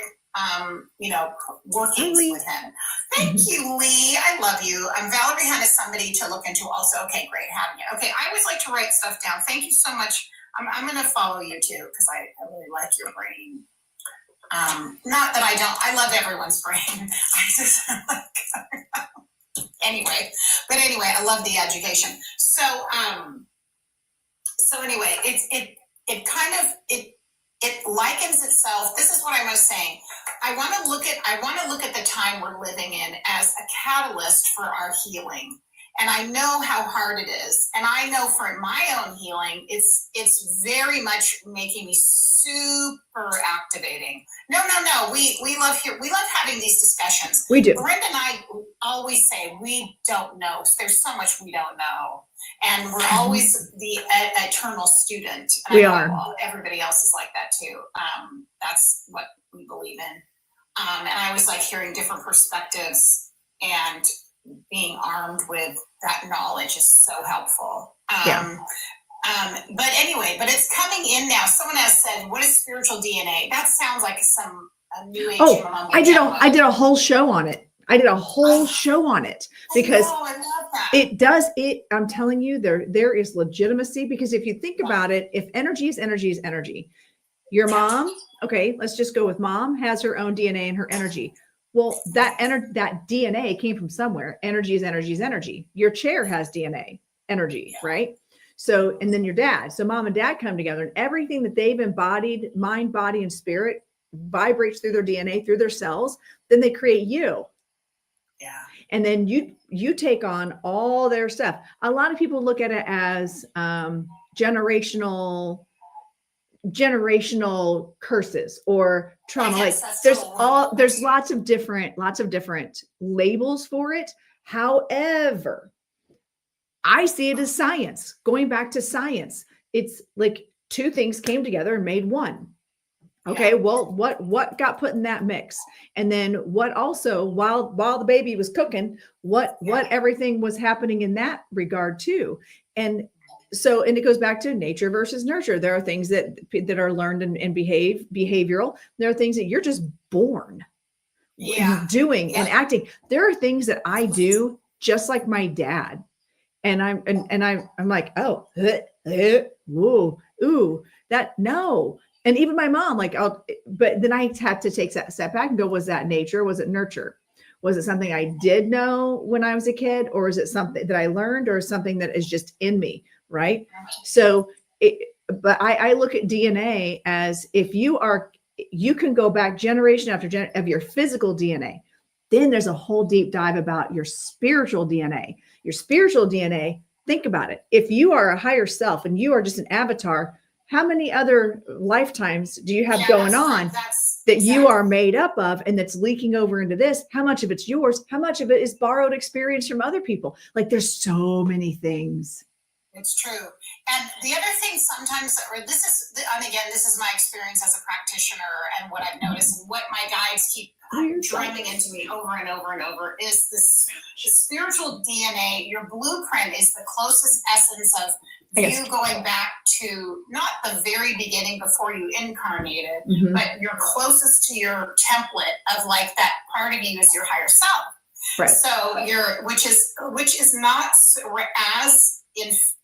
workings with him. Thank you, Lee. I love you. Valerie Hunt is somebody to look into also. Okay, great having you. Okay, I always like to write stuff down. Thank you so much. I'm going to follow you too because I really like your brain. Not that I love everyone's brain. I just anyway, I love the education. So anyway, it likens itself. This is what I was saying. I want to look at the time we're living in as a catalyst for our healing. And I know how hard it is. And I know for my own healing, it's very much making me super activating. No. We love having these discussions. We do. Lorenda and I always say we don't know. There's so much we don't know. And we're always the eternal student. And we are. Everybody else is like that too. That's what we believe in. And I always like hearing different perspectives, and being armed with that knowledge is so helpful. But it's coming in now. Someone has said, what is spiritual DNA? That sounds like some new age. I did a whole show on it. Because I love that. it does it. I'm telling you, there is legitimacy, because if you think about it, if energy is energy, your mom, okay, let's just go with mom, has her own DNA and her energy. Well, that DNA came from somewhere. Energy is energy. Your chair has DNA, energy, right? So, and then your dad. So mom and dad come together, and everything that they've embodied, mind, body, and spirit, vibrates through their DNA, through their cells. Then they create you. Yeah. And then you take on all their stuff. A lot of people look at it as generational curses or trauma. Like there's lots of different labels for it. However, I see it as science. Going back to science, it's like two things came together and made one. Okay, well, what got put in that mix? And then what also, while the baby was cooking, what everything was happening in that regard too. And so, and it goes back to nature versus nurture. There are things that are learned and behavioral. There are things that you're just born doing and acting. There are things that I do just like my dad. And I'm like, oh, whoa, ooh, that no. And even my mom, but then I had to take that step back and go, was that nature? Was it nurture? Was it something I did know when I was a kid? Or is it something that I learned, or something that is just in me? Right. So, but I look at DNA as you can go back generation after generation of your physical DNA. Then there's a whole deep dive about your spiritual DNA. Your spiritual DNA, think about it. If you are a higher self and you are just an avatar, how many other lifetimes do you have going on that you are made up of, and that's leaking over into this? How much of it's yours? How much of it is borrowed experience from other people? Like, there's so many things. It's true. And the other thing sometimes, this is my experience as a practitioner, and what I've noticed and what my guides keep drumming into me over and over and over is this spiritual DNA. Your blueprint is the closest essence of you going back to not the very beginning before you incarnated, but you're closest to your template of like that part of you is your higher self. Right. So which is not as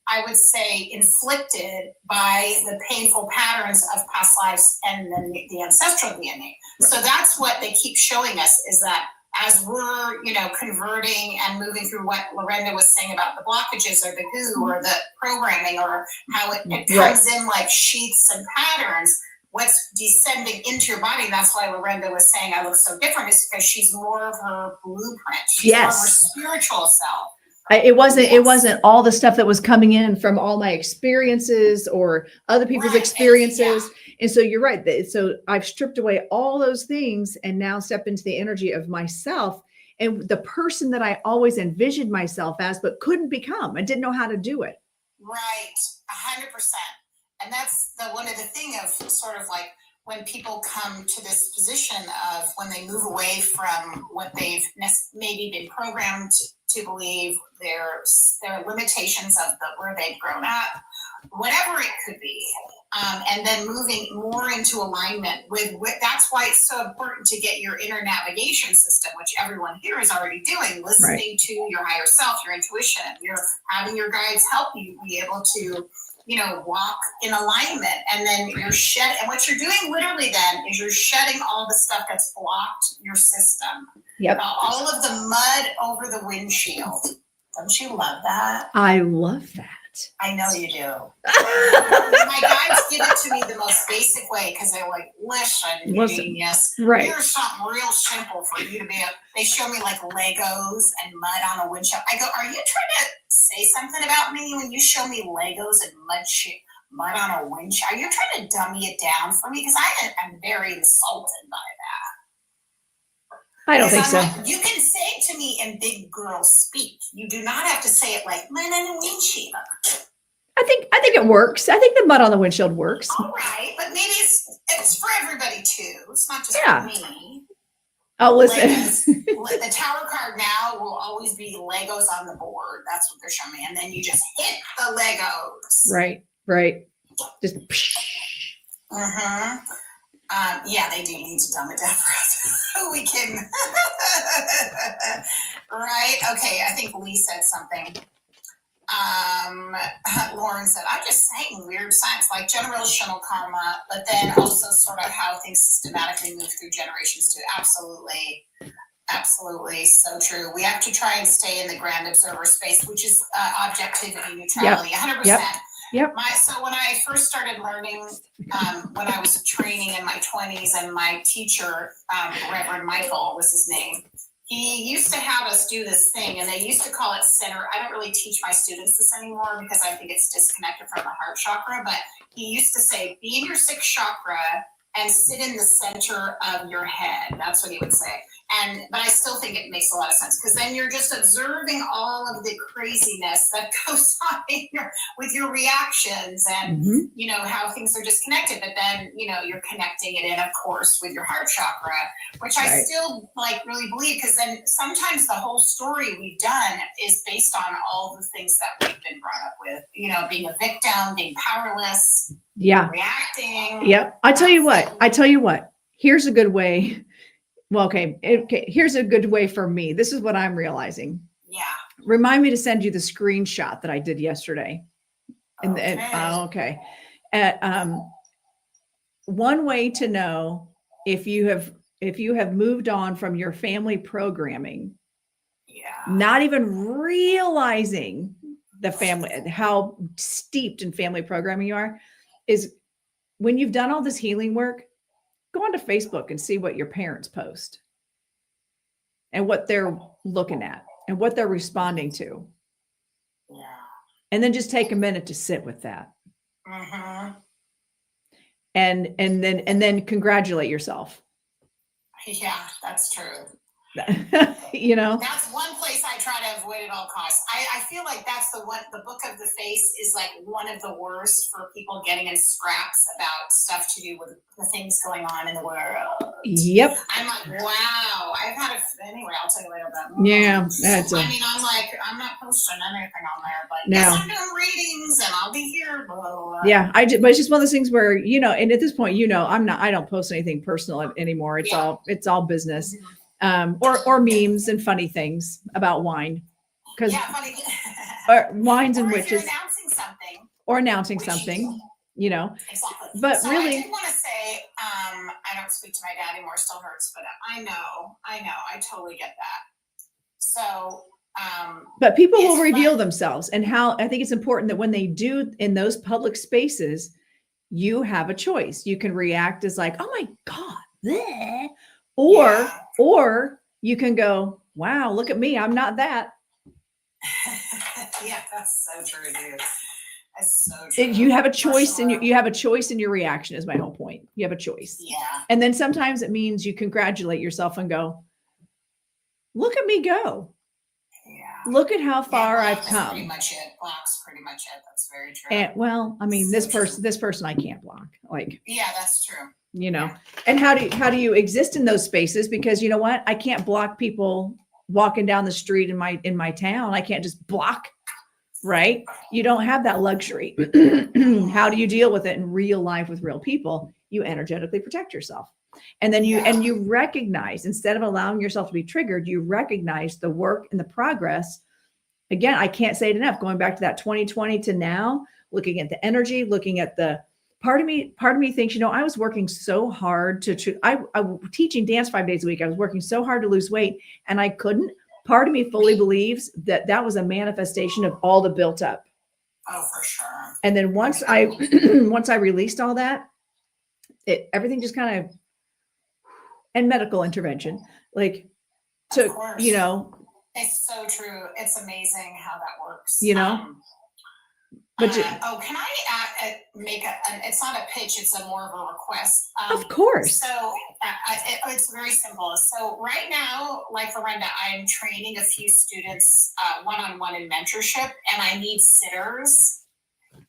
I would say inflicted by the painful patterns of past lives and then the ancestral DNA. Right. So that's what they keep showing us, is that as we're, converting and moving through what Lorenda was saying about the blockages or the goo or the programming, or how it comes in like sheets and patterns, what's descending into your body. That's why Lorenda was saying I look so different, is because she's more of her blueprint. She's more of her spiritual self. It wasn't all the stuff that was coming in from all my experiences or other people's experiences. And so you're right. So I've stripped away all those things and now step into the energy of myself and the person that I always envisioned myself as, but couldn't become. I didn't know how to do it. Right. 100%. And that's one of the thing of sort of like when people come to this position of when they move away from what they've maybe been programmed to believe, their limitations of where they've grown up, whatever it could be. and then moving more into alignment with that's why it's so important to get your inner navigation system, which everyone here is already doing, listening to your higher self, your intuition, you're having your guides help you be able to, walk in alignment. And then you're and what you're doing literally then is you're shedding all the stuff that's blocked your system. Yep. All of the mud over the windshield. Don't you love that? I love that. I know you do. My guides give it to me the most basic way because they're like, listen, genius. Right. Here's something real simple for you to be They show me like Legos and mud on a windshield. I go, are you trying to say something about me when you show me Legos and mud on a windshield? Are you trying to dummy it down for me? Because I am very insulted by that. I don't think so. Like, you can say it to me in big girl speak. You do not have to say it like mud on a windshield. I think it works. I think the mud on the windshield works. All right, but maybe it's for everybody too. It's not just for me. Oh, listen. The tower card now will always be Legos on the board. That's what they're showing me, and then you just hit the Legos. Right. Just. Yeah, they do need to dumb it down for us. We can. Right? Okay, I think Lee said something. Lauren said, I'm just saying weird signs like generational karma, but then also sort of how things systematically move through generations too. Absolutely so true. We have to try and stay in the grand observer space, which is objectivity, neutrality, 100%. Yep. So when I first started learning, when I was training in my 20s, and my teacher, Reverend Michael was his name, he used to have us do this thing, and they used to call it center. I don't really teach my students this anymore because I think it's disconnected from the heart chakra, but he used to say, be in your sixth chakra and sit in the center of your head. That's what he would say. But I still think it makes a lot of sense because then you're just observing all of the craziness that goes on with your reactions and, how things are disconnected. But then, you're connecting it in, of course, with your heart chakra, which I still really believe, because then sometimes the whole story we've done is based on all the things that we've been brought up with, being a victim, being powerless, reacting. Yep. I tell you what, here's a good way. Well, okay. Here's a good way for me. This is what I'm realizing. Yeah. Remind me to send you the screenshot that I did yesterday. Okay. One way to know if you have moved on from your family programming, not even realizing how steeped in family programming you are, is when you've done all this healing work, go onto Facebook and see what your parents post and what they're looking at and what they're responding to. Yeah. And then just take a minute to sit with that. And then congratulate yourself. Yeah, that's true. That's one place I try to avoid at all costs. I feel like that's the book of the face is like one of the worst for people getting in scraps about stuff to do with the things going on in the world. Yep. I'm like, wow. I've had anyway, I'll tell you later about it. Yeah. I'm like, I'm not posting anything on there, but yes, I'm doing readings and I'll be here. Blah, blah, blah. Yeah. But it's just one of those things where, and at this point, I don't post anything personal anymore. It's all business. Or memes and funny things about wine, funny. or wines and witches, announcing something, Exactly. But really, I did want to say, I don't speak to my dad anymore. Still hurts, but I know, I totally get that. So, but people will reveal themselves, and how I think it's important that when they do in those public spaces, you have a choice. You can react as like, oh my God, bleh. Or you can go, wow, look at me. I'm not that. Yeah, that's so true, dude. That's so true. You have a choice you have a choice in your reaction is my whole point. You have a choice. Yeah. And then sometimes it means you congratulate yourself and go, look at me go. Yeah. Look at how far I've come. Pretty much it. Block's pretty much it. That's very true. And well, I mean, this person I can't block. Yeah, that's true. And how do you exist in those spaces? Because you know what? I can't block people walking down the street in my town. I can't just block right? You don't have that luxury. How do you deal with it in real life with real people? You energetically protect yourself. And then you recognize, instead of allowing yourself to be triggered, you recognize the work and the progress. Again, I can't say it enough. Going back to that 2020 to now, looking at the energy, looking at the part of me thinks, I was working so hard I teaching dance 5 days a week. I was working so hard to lose weight and I couldn't. Part of me fully believes that was a manifestation of all the built up. Oh, for sure. And then once I released all that, everything just kind of, and medical intervention, like took, It's so true. It's amazing how that works. But can I make it's not a pitch, it's a more of a request. Of course. So it's very simple. So right now, like Lorenda, I'm training a few students one-on-one in mentorship, and I need sitters.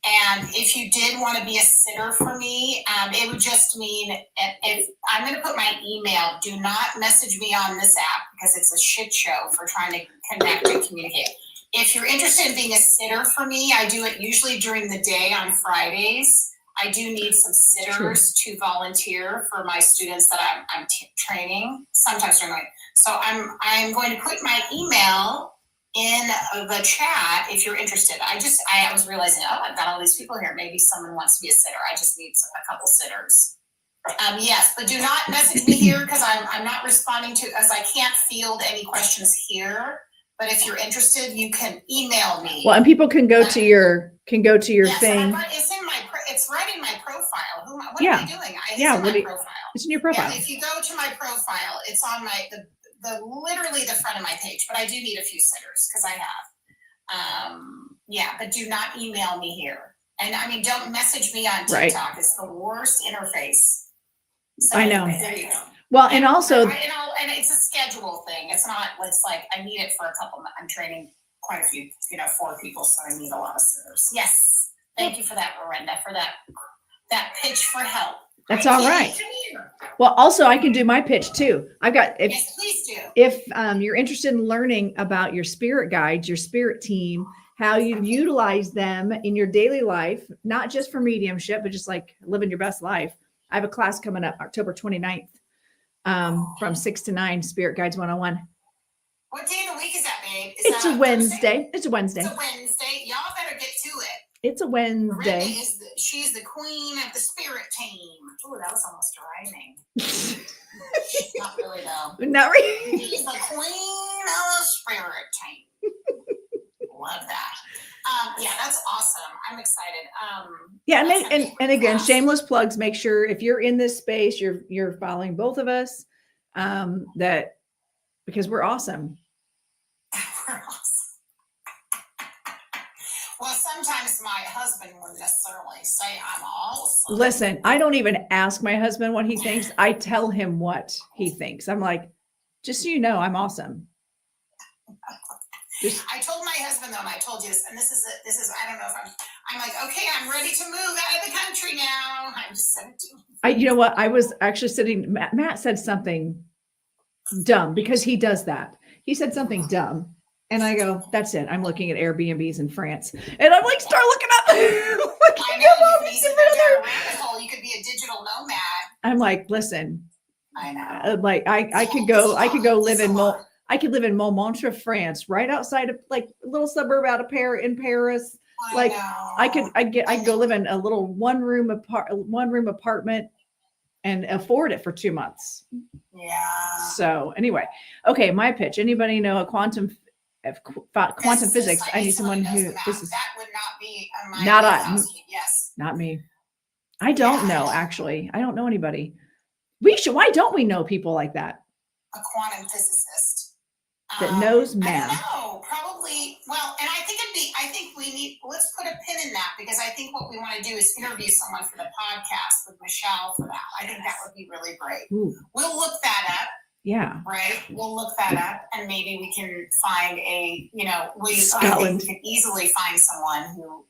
And if you did want to be a sitter for me, it would just mean if I'm going to put my email, do not message me on this app because it's a shit show for trying to connect and communicate. If you're interested in being a sitter for me, I do it usually during the day on Fridays. I do need some sitters to volunteer for my students that I'm training, sometimes during the week. So I'm going to put my email in the chat if you're interested. I was realizing, I've got all these people here. Maybe someone wants to be a sitter. I just need a couple sitters. Yes, but do not message me here because I'm not responding as I can't field any questions here. But if you're interested, you can email me. Well, and people can go to your thing. It's right in my profile. What am I doing? It's in my profile. It's in your profile. Yeah, if you go to my profile, it's on literally the front of my page. But I do need a few sitters because I have. But do not email me here. And I mean, don't message me on TikTok. Right. It's the worst interface. So I know. Anyway, there you go. Well, and also, and it's a schedule thing. It's not. It's like I need it for a couple. I'm training quite a few, 4 people, so I need a lot of sitters. Yes, thank you for that, Lorenda, for that pitch for help. That's all right. Well, also, I can do my pitch too. Yes, please do. If you're interested in learning about your spirit guides, your spirit team, how you utilize them in your daily life, not just for mediumship, but just like living your best life. I have a class coming up October 29th. From 6 to 9, Spirit Guides 101. What day of the week is that, babe? It's a Wednesday. It's a Wednesday. It's a Wednesday. Y'all better get to it. It's a Wednesday. She's the queen of the spirit team. Ooh, that was almost rhyming. Not really though. Not really. She's the queen of the spirit team. Love that. That's awesome. I'm excited. And again, shameless plugs. Make sure if you're in this space, you're following both of us. Because we're awesome. We're awesome. Well, sometimes my husband wouldn't necessarily say I'm awesome. Listen, I don't even ask my husband what he thinks. I tell him what he thinks. I'm like, just so you know, I'm awesome. I told my husband though, and I told you this, and this is I don't know if I'm like, okay, I'm ready to move out of the country now. I'm just 17. You know what? I was actually sitting, Matt said something dumb because he does that. He said something dumb. And I go, that's it. I'm looking at Airbnbs in France. And I'm like, start looking up. I know you could be a digital nomad. I'm like, listen. I know. Like I could live in Montmartre, France, right outside of like a little suburb out of in Paris. I could go live in a little one room apartment and afford it for 2 months. Yeah. So anyway, okay, my pitch. Anybody know a quantum physics? I need someone who that would not be not me. I don't know, actually. I don't know anybody. Why don't we know people like that? A quantum physicist that knows math. I don't know, probably. Well, and I think let's put a pin in that because I think what we want to do is interview someone for the podcast with Michelle for that. I think that would be really great. Ooh. We'll look that up. Yeah. Right. We'll look that up and maybe we can find Scotland. We can easily find someone who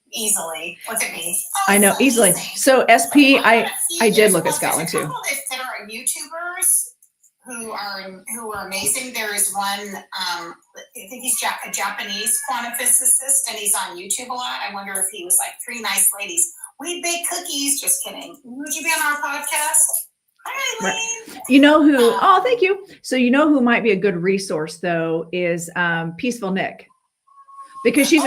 look at me. I know, easily. So SP, I did look at Scotland too. That are YouTubers who are amazing. There is one, I think he's a Japanese quantum physicist, and he's on YouTube a lot. I wonder if he was like 3 nice ladies. We bake cookies. Just kidding. Would you be on our podcast? Hi, Eileen. You know who? Oh, thank you. So you know who might be a good resource though is Peaceful Nick, because she's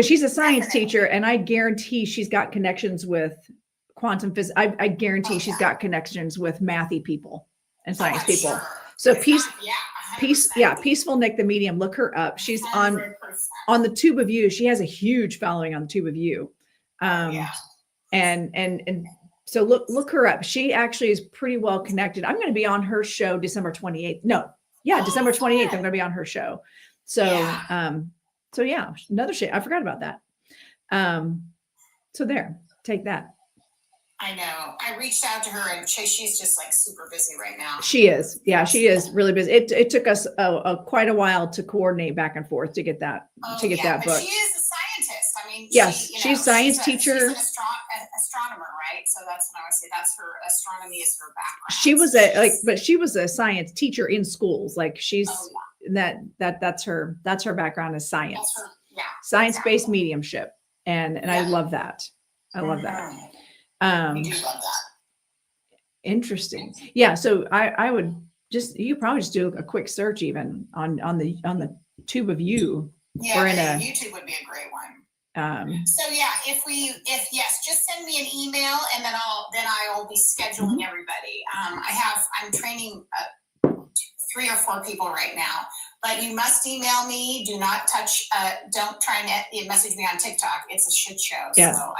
she's a science teacher, and I guarantee she's got connections with quantum physics. I guarantee she's got connections with mathy people and science people. Sure. So Yeah, Peaceful Nick, the medium. Look her up. She's 100%. on the Tube of You. She has a huge following on the Tube of You. And so look her up. She actually is pretty well connected. I'm going to be on her show December 28th. December 28th. I'm going to be on her show. So, so yeah, another shit. I forgot about that. So there, take that. I know. I reached out to her, and she's just like super busy right now. She is. Yeah, she is really busy. It took us quite a while to coordinate back and forth to get that that book. She is a scientist. I mean, yes, she's a science teacher. She's an astronomer, right? So that's what I would say. That's her astronomy is her background. She was a science teacher in schools. Like she's that's her background is science. Science-based mediumship, and I love that. I love that. We do love that. Interesting. Yeah. So I would you probably just do a quick search even on the Tube of You. Yeah, YouTube would be a great one. So yeah, just send me an email, and then I'll be scheduling everybody. I'm training 3 or 4 people right now, but you must email me. Do not don't try and message me on TikTok. It's a shit show. Yeah. So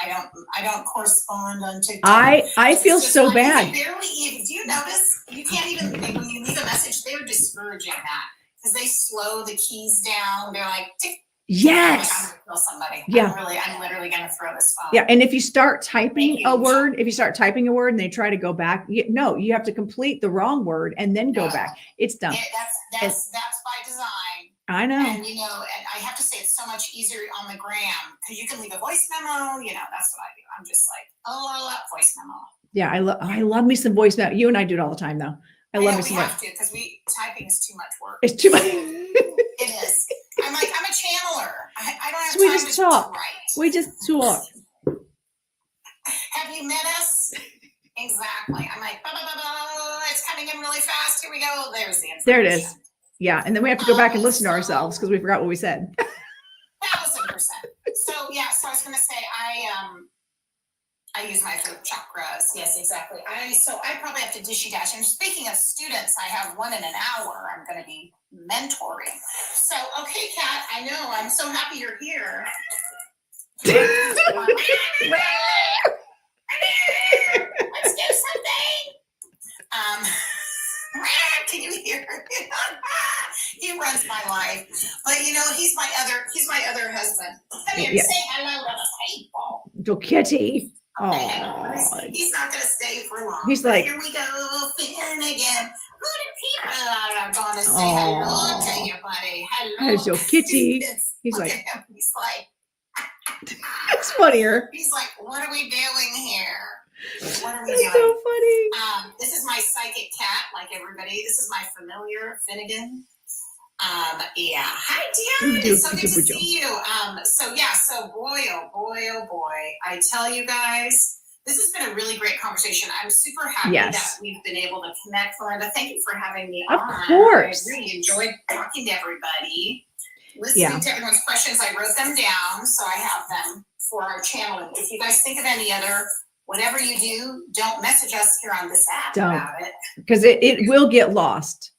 I don't correspond on TikTok. I feel so bad. Barely even. Do you notice? You can't even, when you leave a message, they're discouraging that because they slow the keys down. They're like, tick. Yes. I'm gonna kill somebody. Yeah. I'm literally gonna throw this phone. Yeah. And if you start typing a word, and they try to go back, you have to complete the wrong word and then go back. It's dumb. That's by design. I know. And and I have to say it's so much easier on the gram because you can leave a voice memo. That's what I do. I'm just like, voice memo. Yeah, I love me some voice memo. You and I do it all the time though. I love me some. We have to because typing is too much work. It's too much. It is. I'm a channeler. I don't have so time to write. We just talk. Have you met us? Exactly. I'm like, it's coming in really fast. Here we go. There's the information. There it is. Yeah, and then we have to go back and listen to ourselves because we forgot what we said. 1,000%. So I was going to say I use my throat chakras. Yes, exactly. I probably have to dishy dash. And speaking of students, I have one in an hour. I'm going to be mentoring. So, okay, Kat, I know. I'm so happy you're here. Let's do something. Can you hear? He runs my life, but he's my other husband. Come here, say hello to the people. Little kitty. Oh, he's not going to stay for long. He's like, here we go, Finn again. Who do people are going to say hello to you, buddy? Hello, there's your kitty. He's like, it's funnier. He's like, what are we doing here? What are we doing? So funny. This is my psychic cat, like everybody. This is my familiar Finnegan. Hi, Dion. It's so good to see you. So boy, oh boy, I tell you guys, this has been a really great conversation. I'm super happy that we've been able to connect, Lorenda. Thank you for having me on. Of course. I really enjoyed talking to everybody. Listening to everyone's questions, I wrote them down, so I have them for our channeling. If you guys think of any other, whatever you do, don't message us here on this app about it. Because it will get lost.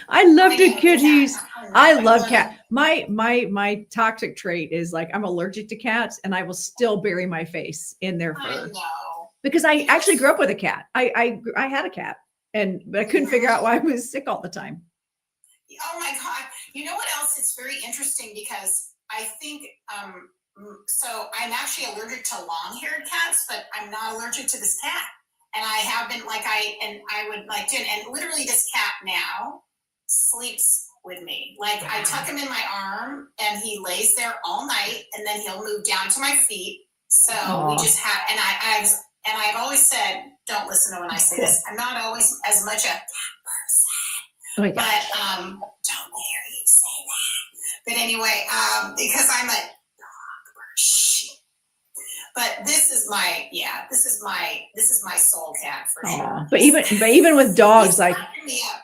I love the kitties. I love cats. My toxic trait is like I'm allergic to cats, and I will still bury my face in their fur. Because I actually grew up with a cat. I had a cat, but I couldn't figure out why I was sick all the time. Oh my God! You know what else? It's very interesting because I think so. I'm actually allergic to long-haired cats, but I'm not allergic to this cat. And I have been I would like to, and literally this cat now sleeps with me. Like I tuck him in my arm and he lays there all night and then he'll move down to my feet. So we just have, and And I've always said, don't listen to when I say this. I'm not always as much a cat person, Oh my but gosh. don't hear you say that. But anyway, because I'm a dog person. But this is my soul cat for sure. But even with dogs, like cracking me up.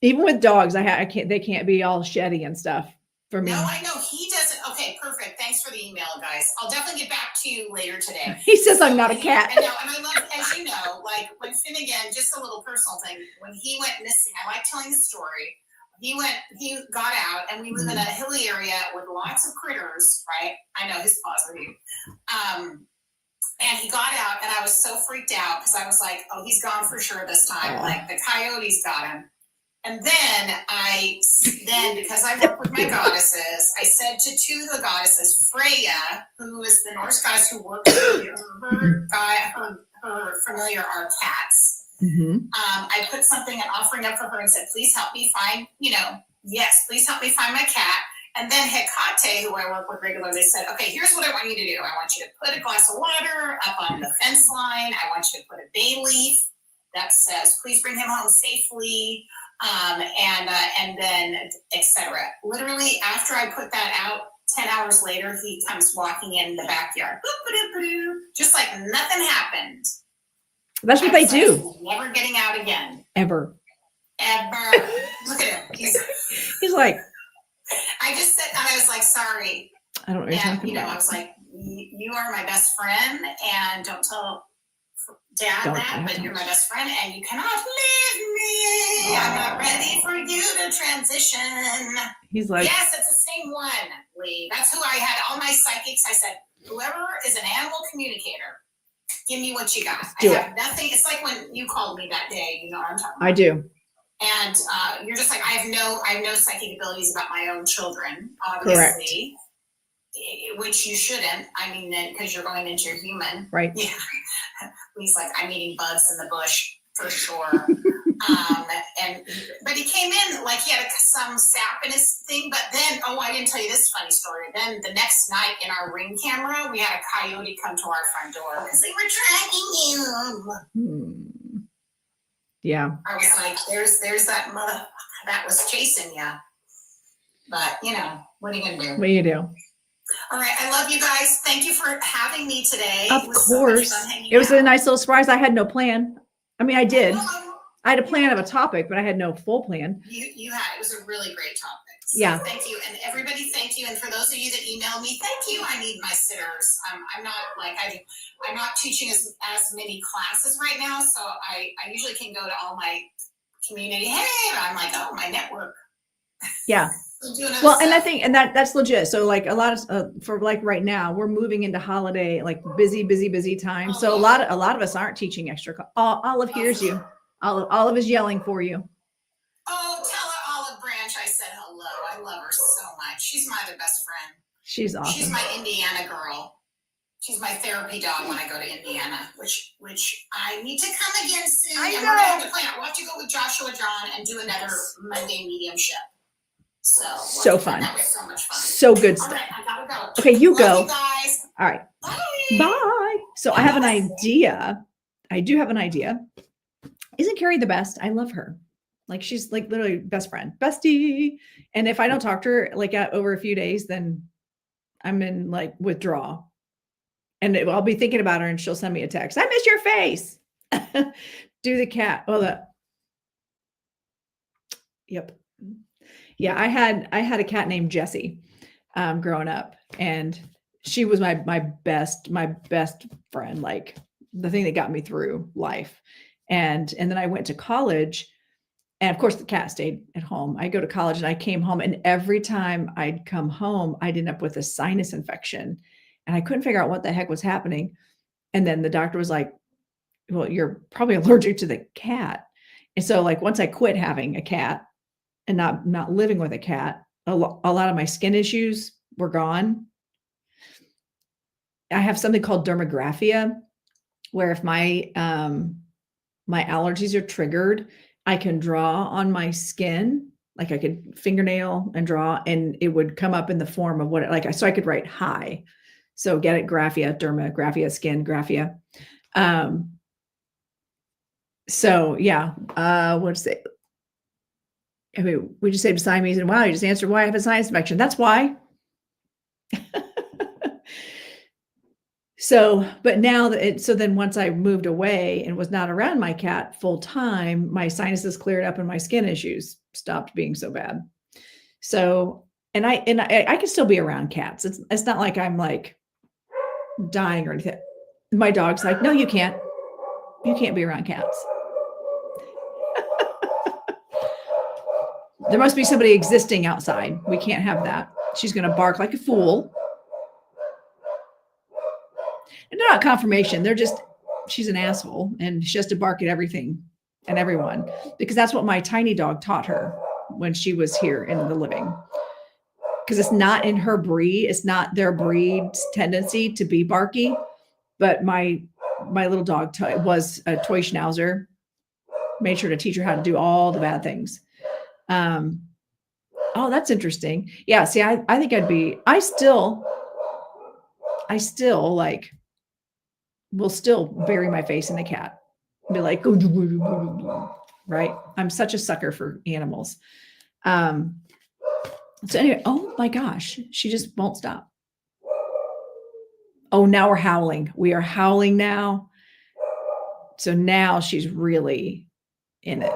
even with dogs, I can't, they can't be all sheddy and stuff for me. No, I know he doesn't. Okay, perfect. Thanks for the email, guys. I'll definitely get back to you later today. He says I'm not a cat. I know, and I love, as you know, like when Finnegan, just a little personal thing, when he went missing, I like telling the story. He got out, and we live in a hilly area with lots of critters, right? I know his paws are you. And he got out, and I was so freaked out because I was like, oh, he's gone for sure this time. Like the coyotes got him. And then because I work with my goddesses, I said to two of the goddesses, Freya, who is the Norse goddess who works with her familiar are cats. I put an offering up for her and said, please help me find, please help me find my cat. And then Hecate, who I work with regularly, said, okay, here's what I want you to do. I want you to put a glass of water up on the fence line. I want you to put a bay leaf that says, please bring him home safely. And then etc. Literally, after I put that out, 10 hours later, he comes walking in the backyard, just like nothing happened. That's what they do. Never getting out again. Ever. Look at him. He's like, I just said, and I was like, sorry. I don't know what you're talking about. I was like, you are my best friend, and don't tell Dad but you're my best friend, and you cannot leave me. I'm not ready for you to transition. He's like, yes, it's the same one, Lee. That's who I had. All my psychics, I said, whoever is an animal communicator, give me what you got. I have nothing. It's like when you called me that day. You know what I'm talking about. I do. And you're just like, I have no psychic abilities about my own children, obviously. Correct. Which you shouldn't. I mean, because you're going into your human. Right. Yeah. He's like, I'm eating bugs in the bush for sure. But he came in like he had some sap in his thing. But then, I didn't tell you this funny story. Then the next night in our Ring camera, we had a coyote come to our front door because they were tracking him. Yeah. I was like, there's that mother that was chasing you. But what are you gonna do? What do you do? All right, I love you guys. Thank you for having me today. Of course. It was a nice little surprise. I had no plan. I mean, I did. I had a plan of a topic, but I had no full plan. You had. It was a really great topic. So yeah. Thank you. And everybody, thank you. And for those of you that email me, thank you. I need my sitters. I'm not teaching as many classes right now. So I usually can go to all my community. Hey, I'm like, my network. Yeah. Well, and I think, and that's legit. So like a lot of, for like right now, we're moving into holiday, like busy time. So a lot of us aren't teaching extra. Olive hears you. Olive is yelling for you. Oh, tell her Olive Branch I said hello. I love her so much. She's my other best friend. She's awesome. She's my Indiana girl. She's my therapy dog when I go to Indiana, which I need to come again soon. And we're gonna have to plan out. We'll have to go with Joshua John and do another Monday mediumship. So fun. That was so much fun. So good stuff. All right, I gotta go. Okay, you go. You guys. All right. Bye. Bye. So I have an idea. I do have an idea. Isn't Carey the best? I love her. Like she's like literally best friend, bestie. And if I don't talk to her like over a few days, then I'm in like withdrawal. And I'll be thinking about her and she'll send me a text. I miss your face. Do the cat. Oh, yep. Yeah, I had a cat named Jessie growing up, and she was my best friend, like the thing that got me through life. And then I went to college, and of course the cat stayed at home. I go to college and I came home, and every time I'd come home, I'd end up with a sinus infection, and I couldn't figure out what the heck was happening. And then the doctor was like, well, you're probably allergic to the cat. And so like once I quit having a cat and not living with a cat, a lot of my skin issues were gone. I have something called dermographia, where if my allergies are triggered, I can draw on my skin. Like I could fingernail and draw, and it would come up in the form of so I could write hi. So get it, graphia, dermagraphia, skin graphia. So yeah, what's it? I mean, we just say Siamese and wow, you just answered why I have a sinus infection. That's why. So, but now so then once I moved away and was not around my cat full time, my sinuses cleared up and my skin issues stopped being so bad. So, and I can still be around cats. It's not like I'm like dying or anything. My dog's like, no, you can't be around cats. There must be somebody existing outside. We can't have that. She's going to bark like a fool. And they're not confirmation. They're just, she's an asshole and she has to bark at everything and everyone because that's what my tiny dog taught her when she was here in the living. Because it's not in her breed. It's not their breed's tendency to be barky. But my little dog was a toy schnauzer. Made sure to teach her how to do all the bad things. Oh, that's interesting. Yeah. See, I think I still like will still bury my face in a cat. Be like, right. I'm such a sucker for animals. So anyway, oh my gosh, she just won't stop. Oh, now we're howling. We are howling now. So now she's really in it.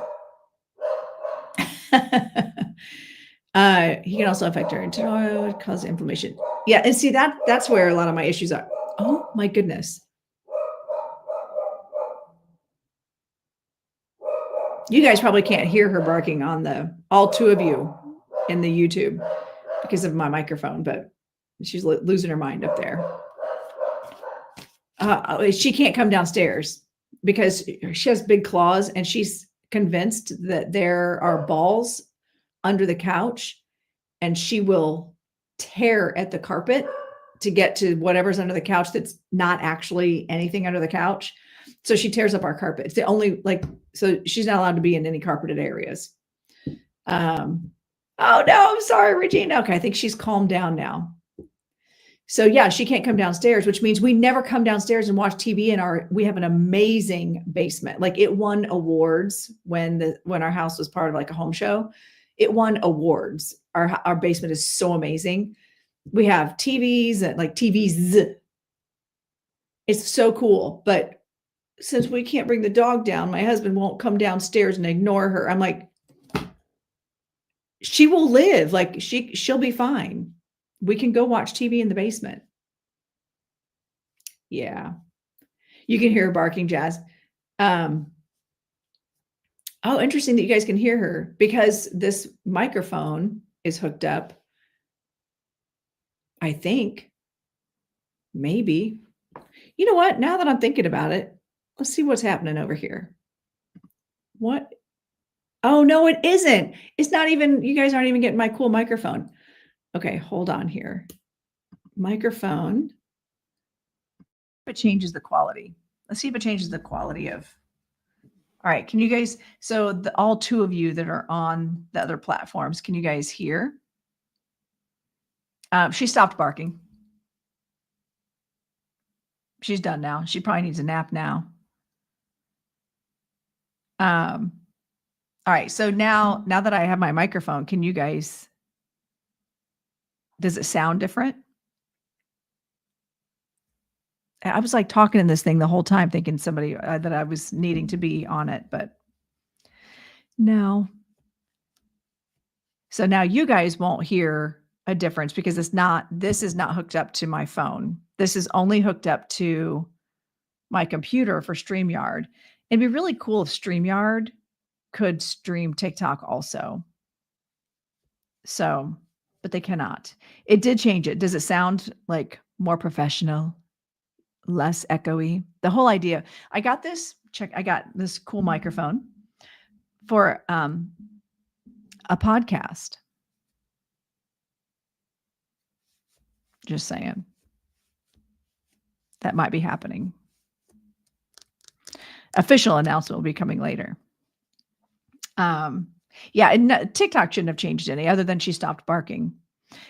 He can also affect her and cause inflammation. Yeah, and see that's where a lot of my issues are. Oh my goodness. You guys probably can't hear her barking on all two of you in the YouTube because of my microphone, but she's losing her mind up there. She can't come downstairs because she has big claws and she's convinced that there are balls under the couch and she will tear at the carpet to get to whatever's under the couch that's not actually anything under the couch. So she tears up our carpet. It's the only so she's not allowed to be in any carpeted areas. Oh no, I'm sorry, Regina. Okay, I think she's calmed down now. So yeah, she can't come downstairs, which means we never come downstairs and watch TV we have an amazing basement. Like it won awards when our house was part of like a home show. It won awards. Our basement is so amazing. We have TVs and like TVs. It's so cool. But since we can't bring the dog down, my husband won't come downstairs and ignore her. I'm like, she will live. Like she'll be fine. We can go watch TV in the basement. Yeah. You can hear her barking, Jazz. Oh, interesting that you guys can hear her because this microphone is hooked up. I think. Maybe. You know what? Now that I'm thinking about it, let's see what's happening over here. What? Oh, no, it isn't. It's not even, you guys aren't even getting my cool microphone. Okay, hold on here. Microphone. If it changes the quality. Let's see if it changes the quality of. All right, can you guys, so all two of you that are on the other platforms, can you guys hear? She stopped barking. She's done now. She probably needs a nap now. All right, so now that I have my microphone, can you guys, does it sound different? I was like talking in this thing the whole time thinking somebody that I was needing to be on it, but no. So now you guys won't hear a difference because this is not hooked up to my phone. This is only hooked up to my computer for StreamYard. It'd be really cool if StreamYard could stream TikTok also. So, but they cannot. It did change it. Does it sound like more professional? Less echoey. The whole idea. I got this cool microphone for a podcast. Just saying. That might be happening. Official announcement will be coming later. Yeah, and TikTok shouldn't have changed any other than she stopped barking.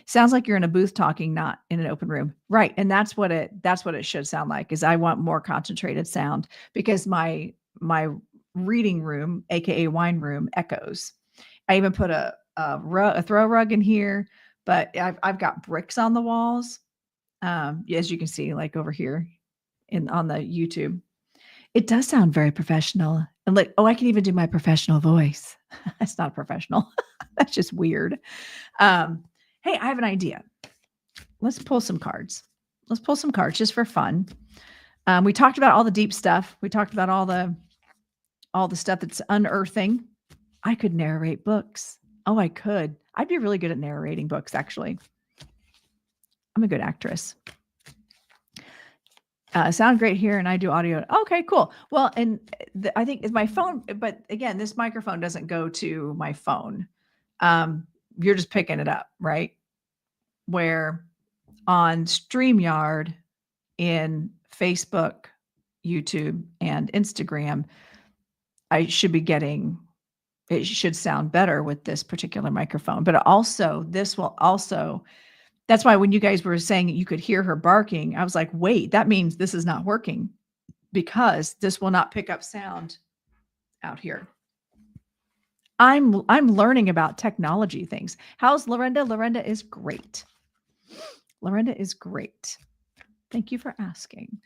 Sounds like you're in a booth talking, not in an open room. Right. And that's what it should sound like, is I want more concentrated sound, because my reading room, aka wine room, echoes. I even put a throw rug in here, but I've got bricks on the walls. As you can see, like over here on the YouTube. It does sound very professional. And like, oh, I can even do my professional voice. That's not professional. That's just weird. Hey, I have an idea. Let's pull some cards. Let's pull some cards just for fun. We talked about all the deep stuff. We talked about all the stuff that's unearthing. I could narrate books. Oh, I could. I'd be really good at narrating books, actually. I'm a good actress. Sound great here, and I do audio. Okay, cool. Well, and I think it's my phone, but again, this microphone doesn't go to my phone. You're just picking it up, right? Where on StreamYard, in Facebook, YouTube, and Instagram, I should be getting, it should sound better with this particular microphone. But also, this will also, that's why when you guys were saying you could hear her barking, I was like, wait, that means this is not working, because this will not pick up sound out here. I'm learning about technology things. How's Lorenda? Lorenda is great. Lorenda is great. Thank you for asking.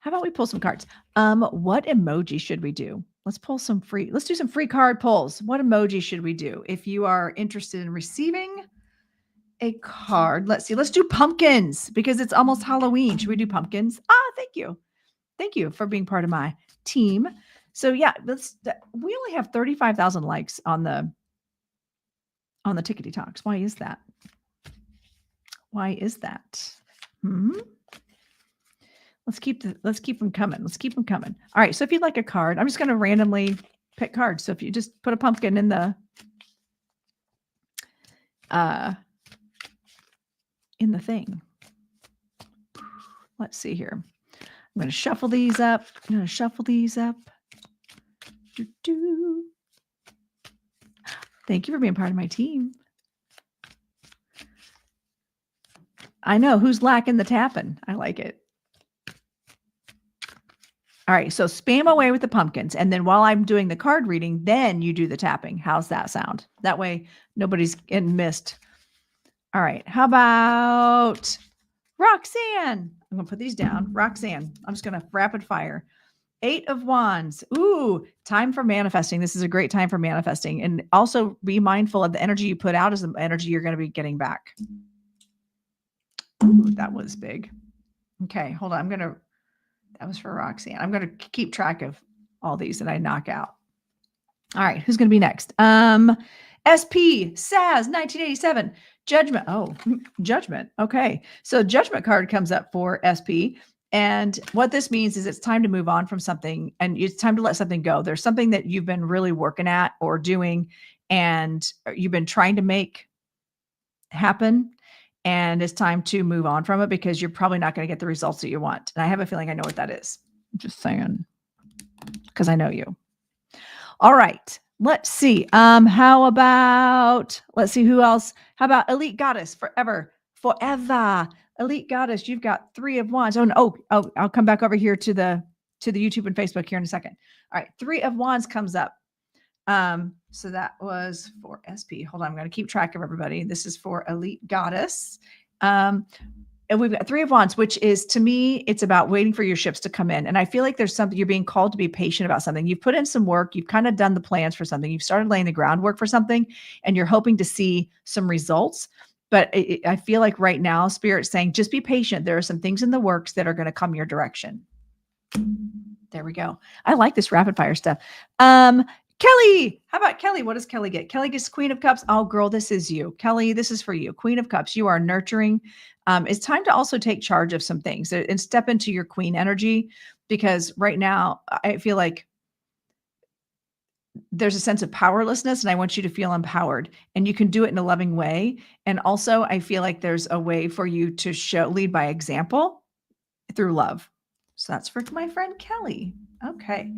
How about we pull some cards? What emoji should we do? Let's do some free card pulls. What emoji should we do? If you are interested in receiving a card, let's see. Let's do pumpkins, because it's almost Halloween. Should we do pumpkins? Thank you. Thank you for being part of my team. So yeah, we only have 35,000 likes on the Tickety Talks. Why is that? Why is that? Let's keep them coming. Let's keep them coming. All right. So if you'd like a card, I'm just going to randomly pick cards. So if you just put a pumpkin in the thing. Let's see here. I'm going to shuffle these up. Thank you for being part of my team. I know who's lacking the tapping. I like it. All right. So spam away with the pumpkins. And then while I'm doing the card reading, then you do the tapping. How's that sound? That way nobody's getting missed. All right. How about Roxanne? I'm going to put these down. Roxanne, I'm just going to rapid fire. 8 of Wands. Ooh, time for manifesting. This is a great time for manifesting. And also be mindful of the energy you put out is the energy you're going to be getting back. Ooh, that was big. Okay, hold on. That was for Roxanne. I'm going to keep track of all these that I knock out. All right, who's going to be next? SP, Saz, 1987. Judgment. Oh, Judgment. Okay. So Judgment card comes up for SP. And what this means is it's time to move on from something, and it's time to let something go. There's something that you've been really working at or doing, and you've been trying to make happen. And it's time to move on from it, because you're probably not going to get the results that you want. And I have a feeling I know what that is. I'm just saying, because I know you. All right. Let's see. How about, let's see who else. How about Elite Goddess forever. Elite Goddess, you've got 3 of Wands. Oh, I'll come back over here to the YouTube and Facebook here in a second. All right. 3 of Wands comes up. So that was for SP. Hold on. I'm going to keep track of everybody. This is for Elite Goddess. And we've got 3 of Wands, which is, to me, it's about waiting for your ships to come in. And I feel like there's something, you're being called to be patient about something. You've put in some work. You've kind of done the plans for something. You've started laying the groundwork for something, and you're hoping to see some results. But I feel like right now, Spirit's saying, just be patient. There are some things in the works that are going to come your direction. There we go. I like this rapid fire stuff. Kelly, how about Kelly? What does Kelly get? Kelly gets Queen of Cups. Oh, girl, this is you. Kelly, this is for you. Queen of Cups. You are nurturing. It's time to also take charge of some things and step into your queen energy, because right now I feel like there's a sense of powerlessness, and I want you to feel empowered, and you can do it in a loving way. And also I feel like there's a way for you to lead by example through love. So that's for my friend Kelly. Okay.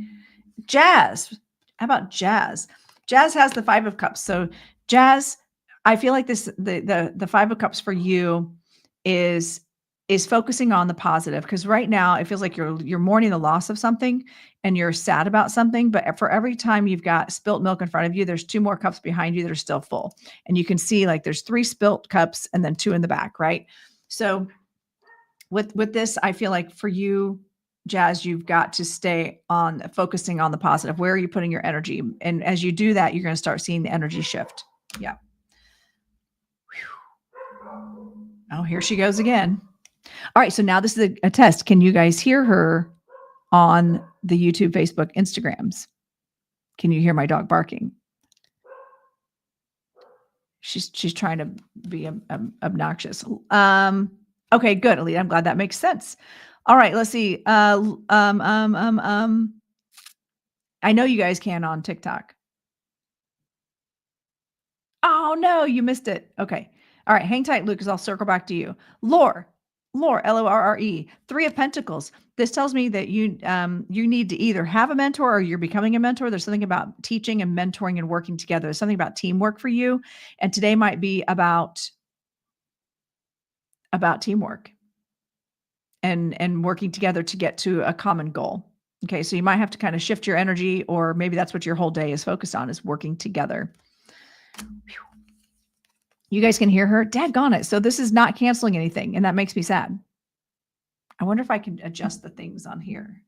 Jazz. How about Jazz? Jazz has the 5 of Cups. So Jazz, I feel like the Five of Cups for you is focusing on the positive, because right now it feels like you're mourning the loss of something and you're sad about something, but for every time you've got spilt milk in front of you, there's 2 more cups behind you that are still full. And you can see like there's 3 spilt cups and then 2 in the back, right? So with this, I feel like for you, Jazz, you've got to stay on focusing on the positive. Where are you putting your energy? And as you do that, you're going to start seeing the energy shift. Yeah. Oh, here she goes again. All right. So now this is a test. Can you guys hear her on the YouTube, Facebook, Instagrams? Can you hear my dog barking? She's trying to be obnoxious. Okay, good, Alita. I'm glad that makes sense. All right, let's see. I know you guys can on TikTok. Oh no, you missed it. Okay. All right, hang tight, Lucas. I'll circle back to you. Lore, Lorre, 3 of Pentacles. This tells me that you need to either have a mentor or you're becoming a mentor. There's something about teaching and mentoring and working together. There's something about teamwork for you. And today might be about teamwork and working together to get to a common goal. Okay, so you might have to kind of shift your energy, or maybe that's what your whole day is focused on, is working together. You guys can hear her? Daggone it. So this is not canceling anything, and that makes me sad. I wonder if I can adjust the things on here.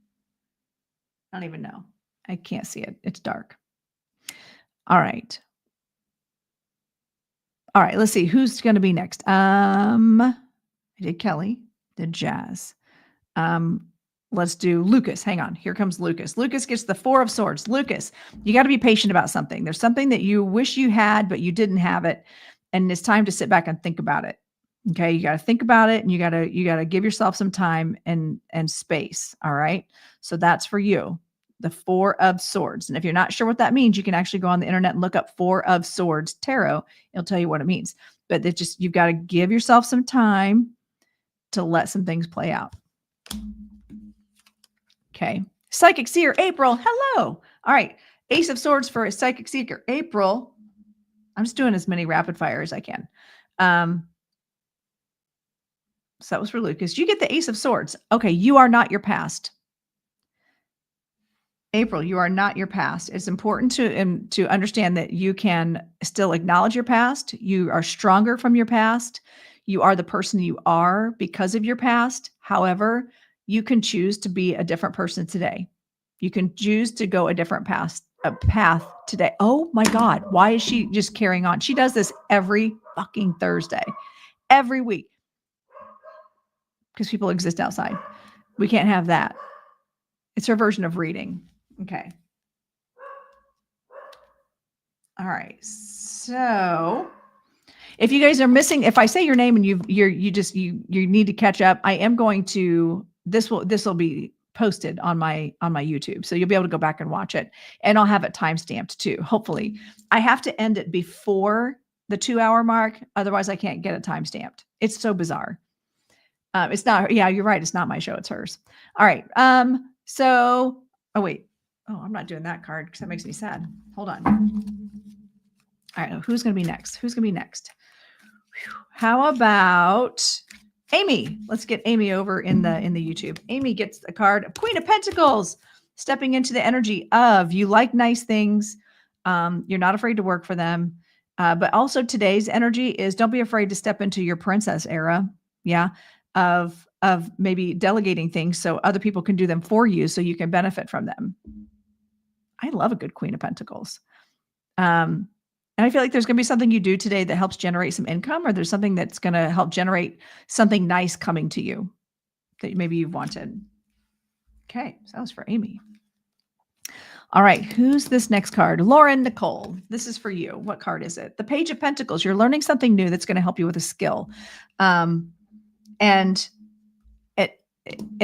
I don't even know. I can't see it. It's dark. All right. All right, let's see. Who's going to be next? I did Kelly, did Jazz. Let's do Lucas. Hang on. Here comes Lucas. Lucas gets the 4 of Swords. Lucas, you got to be patient about something. There's something that you wish you had, but you didn't have it. And it's time to sit back and think about it. Okay. You got to think about it, and you got to give yourself some time and space. All right. So that's for you. The 4 of Swords. And if you're not sure what that means, you can actually go on the internet and look up 4 of Swords tarot. It'll tell you what it means. But it just, you've got to give yourself some time to let some things play out. Okay. Psychic Seer, April. Hello. All right. Ace of Swords for a Psychic Seeker, April. I'm just doing as many rapid fire as I can. So that was for Lucas. You get the Ace of Swords. Okay. You are not your past. April, you are not your past. It's important to understand that you can still acknowledge your past. You are stronger from your past. You are the person you are because of your past. However, you can choose to be a different person today. You can choose to go a different path today. Oh my God. Why is she just carrying on? She does this every fucking Thursday, every week, because people exist outside. We can't have that. It's her version of reading. Okay. All right. So if you guys are missing, if I say your name and you need to catch up, I am going to, this will be posted on my YouTube. So you'll be able to go back and watch it, and I'll have it timestamped too. Hopefully I have to end it before the 2-hour mark. Otherwise I can't get it timestamped. It's so bizarre. It's not, yeah, you're right. It's not my show. It's hers. All right. So, oh wait. Oh, I'm not doing that card because that makes me sad. Hold on. All right. Who's going to be next? Who's going to be next? Whew. How about Amy? Let's get Amy over in the YouTube. Amy gets a card of Queen of Pentacles, stepping into the energy of you like nice things. You're not afraid to work for them. But also today's energy is don't be afraid to step into your princess era. Yeah. Of maybe delegating things so other people can do them for you so you can benefit from them. I love a good Queen of Pentacles. And I feel like there's going to be something you do today that helps generate some income, or there's something that's going to help generate something nice coming to you that maybe you've wanted. Okay. So that was for Amy. All right. Who's this next card? Lauren Nicole. This is for you. What card is it? The Page of Pentacles. You're learning something new that's going to help you with a skill. And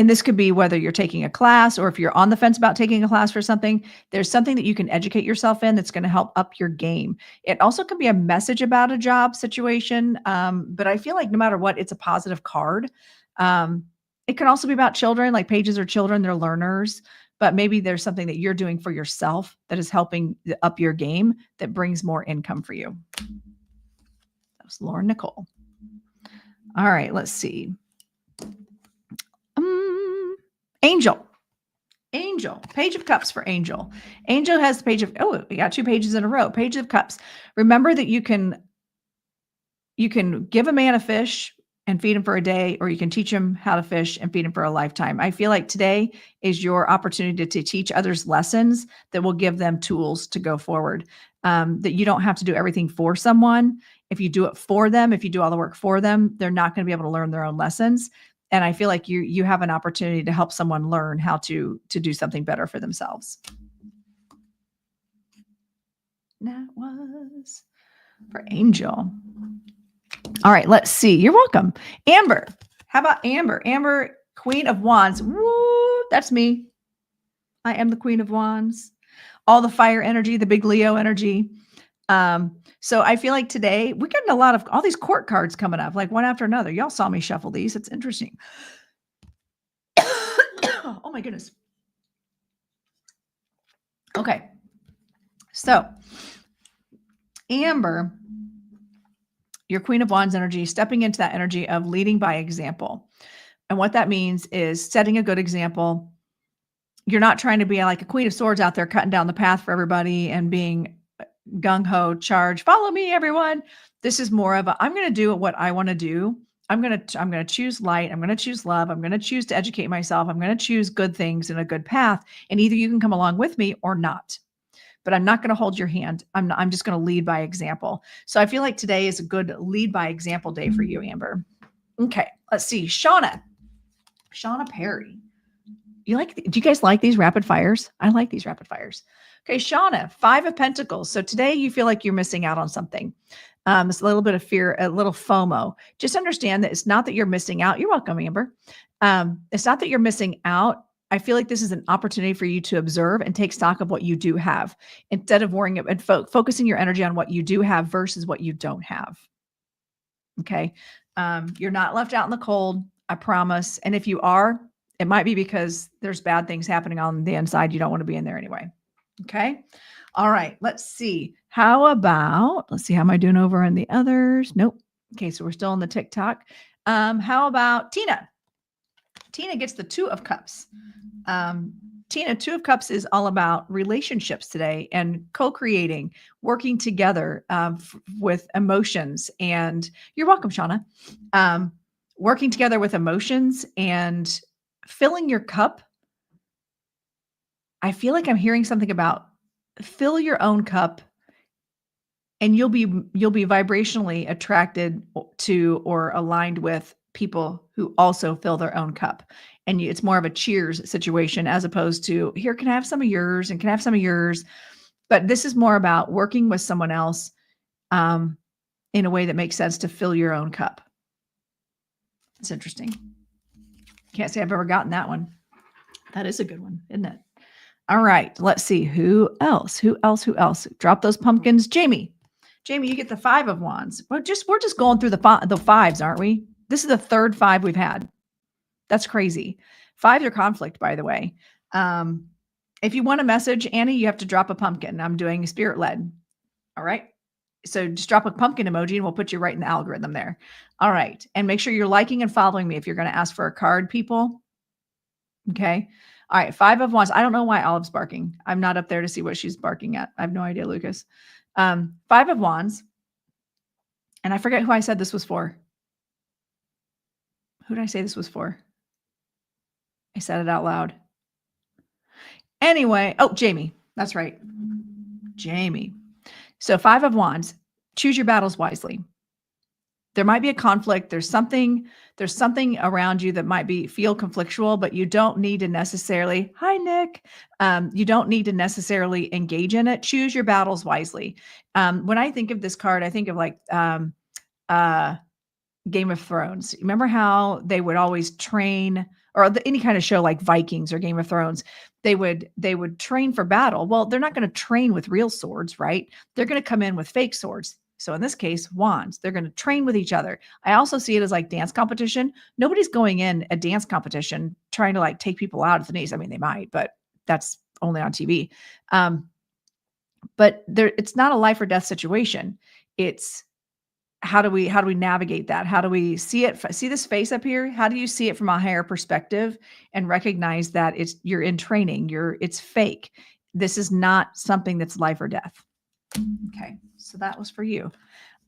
this could be whether you're taking a class or if you're on the fence about taking a class for something, there's something that you can educate yourself in that's going to help up your game. It also could be a message about a job situation. But I feel like no matter what, it's a positive card. It can also be about children, like pages are children, they're learners, but maybe there's something that you're doing for yourself that is helping up your game that brings more income for you. Cups, Lauren Nicole. All right, let's see. Angel. Page of Cups for Angel. Angel has the page of, oh, we got 2 pages in a row. Page of Cups. Remember that you can give a man a fish and feed him for a day, or you can teach him how to fish and feed him for a lifetime. I feel like today is your opportunity to teach others lessons that will give them tools to go forward. That you don't have to do everything for someone. If you do it for them, if you do all the work for them, they're not going to be able to learn their own lessons. And I feel like you have an opportunity to help someone learn how to do something better for themselves. That was for Angel. All right, let's see. You're welcome. Amber. How about Amber? Amber, Queen of Wands. Woo, that's me. I am the Queen of Wands. All the fire energy, the big Leo energy. So I feel like today we're getting a lot of all these court cards coming up, like one after another. Y'all saw me shuffle these. It's interesting. Oh my goodness. Okay. So Amber, your Queen of Wands energy, stepping into that energy of leading by example. And what that means is setting a good example. You're not trying to be like a Queen of Swords out there cutting down the path for everybody and being gung-ho, charge, follow me, everyone. This is more of a, I'm going to do what I want to do. I'm going to choose light. I'm going to choose love. I'm going to choose to educate myself. I'm going to choose good things and a good path. And either you can come along with me or not. But I'm not going to hold your hand. I'm just going to lead by example. So I feel like today is a good lead by example day for you, Amber. Okay, let's see. Shauna Perry. Do you guys like these rapid fires? I like these rapid fires. Okay, Shauna, 5 of Pentacles. So today you feel like you're missing out on something. It's a little bit of fear, a little FOMO. Just understand that it's not that you're missing out. You're welcome, Amber. It's not that you're missing out. I feel like this is an opportunity for you to observe and take stock of what you do have instead of worrying and focusing your energy on what you do have versus what you don't have. Okay. You're not left out in the cold. I promise. And if you are, it might be because there's bad things happening on the inside. You don't want to be in there anyway. Okay. All right. Let's see. Let's see. How am I doing over on the others? Nope. Okay. So we're still on the TikTok. How about Tina? Tina gets the 2 of Cups. Tina, 2 of Cups is all about relationships today and co-creating, working together with emotions. And you're welcome, Shauna. Working together with emotions and filling your cup. I feel like I'm hearing something about fill your own cup, and you'll be vibrationally attracted to or aligned with people who also fill their own cup. And it's more of a cheers situation as opposed to here, can I have some of yours and can I have some of yours? But this is more about working with someone else in a way that makes sense to fill your own cup. It's interesting. Can't say I've ever gotten that one. That is a good one, isn't it? All right. Let's see. Who else? Drop those pumpkins. Jamie, you get the 5 of Wands. We're just going through the fives, aren't we? This is the 3rd 5 we've had. That's crazy. 5s are conflict, by the way. If you want a message, Annie, you have to drop a pumpkin. I'm doing spirit led. All right. So just drop a pumpkin emoji and we'll put you right in the algorithm there. All right. And make sure you're liking and following me if you're going to ask for a card, people. Okay. All right. 5 of Wands. I don't know why Olive's barking. I'm not up there to see what she's barking at. I have no idea, Lucas. 5 of Wands. And I forget who I said this was for. Who did I say this was for? I said it out loud. Anyway. Oh, Jamie. That's right. Jamie. So 5 of Wands. Choose your battles wisely. There might be a conflict. There's something around you that might feel conflictual, but you don't need to necessarily, hi, Nick. You don't need to necessarily engage in it. Choose your battles wisely. When I think of this card, I think of like Game of Thrones. Remember how they would always train, or any kind of show like Vikings or Game of Thrones, they would train for battle. Well, they're not going to train with real swords, right? They're going to come in with fake swords. So in this case, wands, they're going to train with each other. I also see it as like dance competition. Nobody's going in a dance competition trying to like take people out at the knees. I mean, they might, but that's only on TV. But it's not a life or death situation. It's how do we navigate that? How do we see it? See this face up here? How do you see it from a higher perspective and recognize that you're in training, it's fake. This is not something that's life or death. Okay. So that was for you.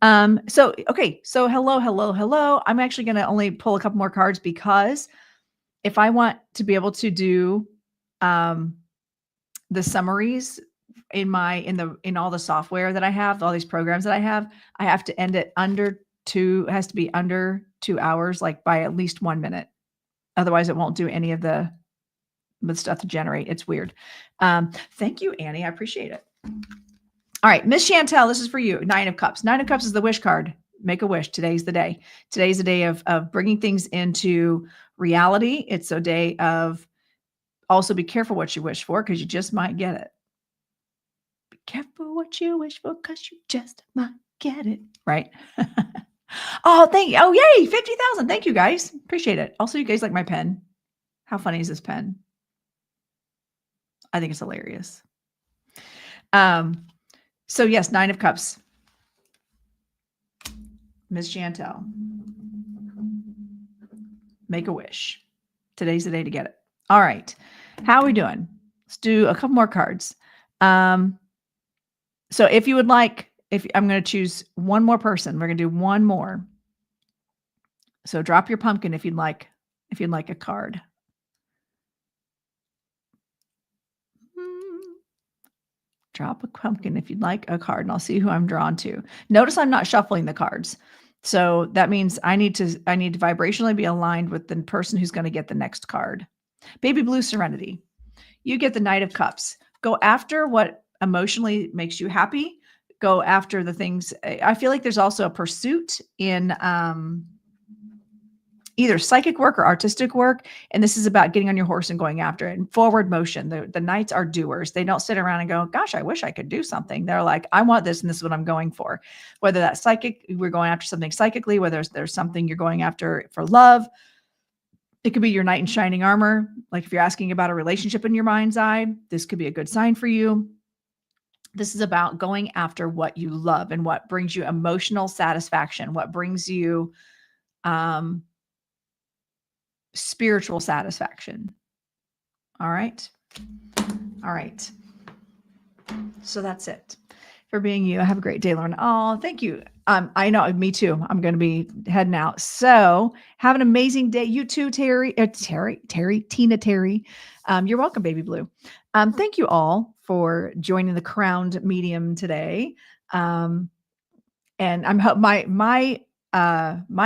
So hello. I'm actually going to only pull a couple more cards because if I want to be able to do, the summaries in all the software that I have, all these programs that I have to end it it has to be under 2 hours, like by at least 1 minute. Otherwise it won't do any of the stuff to generate. It's weird. Thank you, Annie. I appreciate it. All right, Miss Chantel, this is for you. 9 of Cups. 9 of Cups is the wish card. Make a wish. Today's the day. Today's the day of bringing things into reality. It's a day of also be careful what you wish for because you just might get it. Be careful what you wish for because you just might get it. Right? Oh, thank you. Oh, yay. 50,000. Thank you, guys. Appreciate it. Also, you guys like my pen. How funny is this pen? I think it's hilarious. So yes, 9 of Cups. Ms. Chantel. Make a wish. Today's the day to get it. All right. How are we doing? Let's do a couple more cards. So if you would like, I'm going to choose one more person. We're going to do one more. So drop your pumpkin if you'd like a card. Drop a pumpkin if you'd like a card, and I'll see who I'm drawn to. Notice I'm not shuffling the cards. So that means I need to vibrationally be aligned with the person who's going to get the next card. Baby Blue Serenity. You get the Knight of Cups. Go after what emotionally makes you happy. Go after the things. I feel like there's also a pursuit in either psychic work or artistic work. And this is about getting on your horse and going after it and forward motion. The knights are doers. They don't sit around and go, gosh, I wish I could do something. They're like, I want this and this is what I'm going for. Whether that's psychic, we're going after something psychically, whether there's something you're going after for love. It could be your knight in shining armor. Like if you're asking about a relationship in your mind's eye, this could be a good sign for you. This is about going after what you love and what brings you emotional satisfaction, what brings you, spiritual satisfaction. All right. All right. So that's it for being you. Have a great day, Lauren. Oh, thank you. I know, me too. I'm going to be heading out. So have an amazing day. You too, Tina Terry. You're welcome, Baby Blue. Thank you all for joining the Crowned Medium today. And I'm my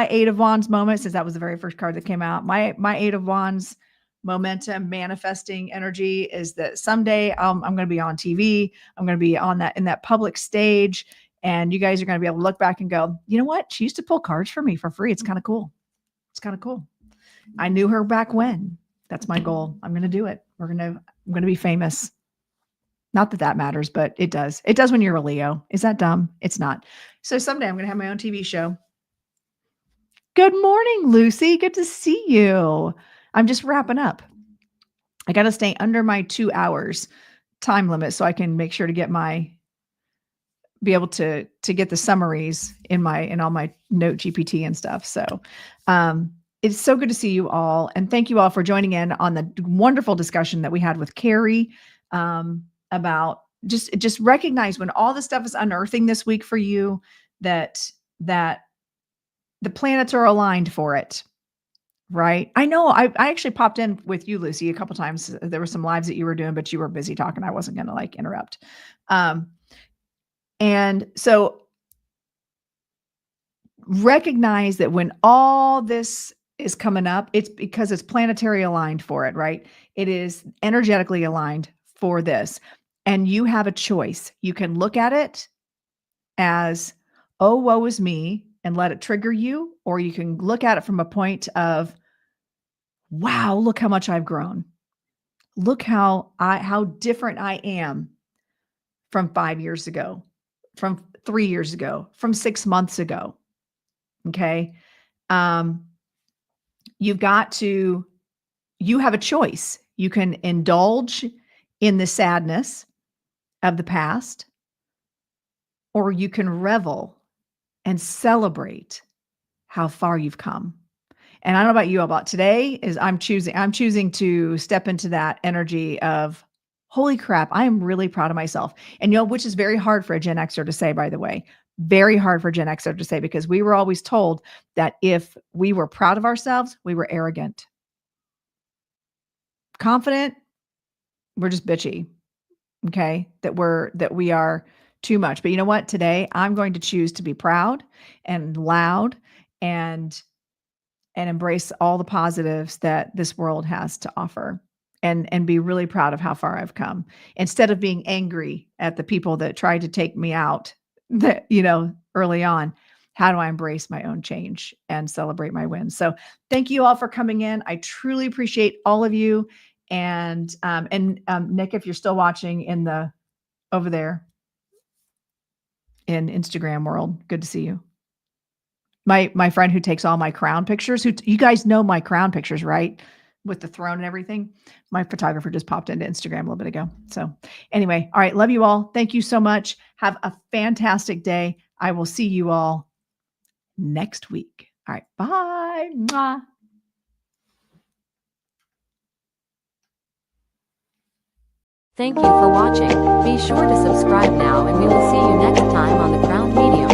8 of Wands moment, since that was the very first card that came out, my 8 of Wands momentum manifesting energy is that someday I'm going to be on TV. I'm going to be in that public stage, and you guys are going to be able to look back and go, you know what? She used to pull cards for me for free. It's kind of cool. It's kind of cool. I knew her back when. That's my goal. I'm going to do it. I'm going to be famous. Not that that matters, but it does. It does when you're a Leo. Is that dumb? It's not. So someday I'm going to have my own TV show. Good morning, Lucy. Good to see you. I'm just wrapping up. I got to stay under my 2 hours time limit so I can make sure to be able to get the summaries in all my Note GPT and stuff. So, it's so good to see you all. And thank you all for joining in on the wonderful discussion that we had with Carey, about just recognize when all this stuff is unearthing this week for you, that the planets are aligned for it, right? I know I actually popped in with you, Lucy, a couple times. There were some lives that you were doing, but you were busy talking. I wasn't going to interrupt. And so recognize that when all this is coming up, it's because it's planetary aligned for it, right? It is energetically aligned for this. And you have a choice. You can look at it as, oh, woe is me, and let it trigger you, or you can look at it from a point of, wow, look how much I've grown. Look how different I am from 5 years ago, from 3 years ago, from 6 months ago. Okay. You have a choice. You can indulge in the sadness of the past, or you can revel and celebrate how far you've come. And I don't know about you, about today is I'm choosing to step into that energy of, holy crap, I am really proud of myself. And which is very hard for a Gen Xer to say, by the way, very hard for Gen Xer to say, because we were always told that if we were proud of ourselves, we were arrogant. Confident, we're just bitchy. Okay. That we are too much. But you know what? Today I'm going to choose to be proud and loud and embrace all the positives that this world has to offer, and be really proud of how far I've come, instead of being angry at the people that tried to take me out that, early on. How do I embrace my own change and celebrate my wins? So thank you all for coming in. I truly appreciate all of you. And Nick, if you're still watching over there in Instagram world, good to see you. My friend who takes all my crown pictures, you guys know my crown pictures, right? With the throne and everything. My photographer just popped into Instagram a little bit ago. So anyway, all right. Love you all. Thank you so much. Have a fantastic day. I will see you all next week. All right. Bye. Mwah. Thank you for watching. Be sure to subscribe now, and we will see you next time on the Crown Medium.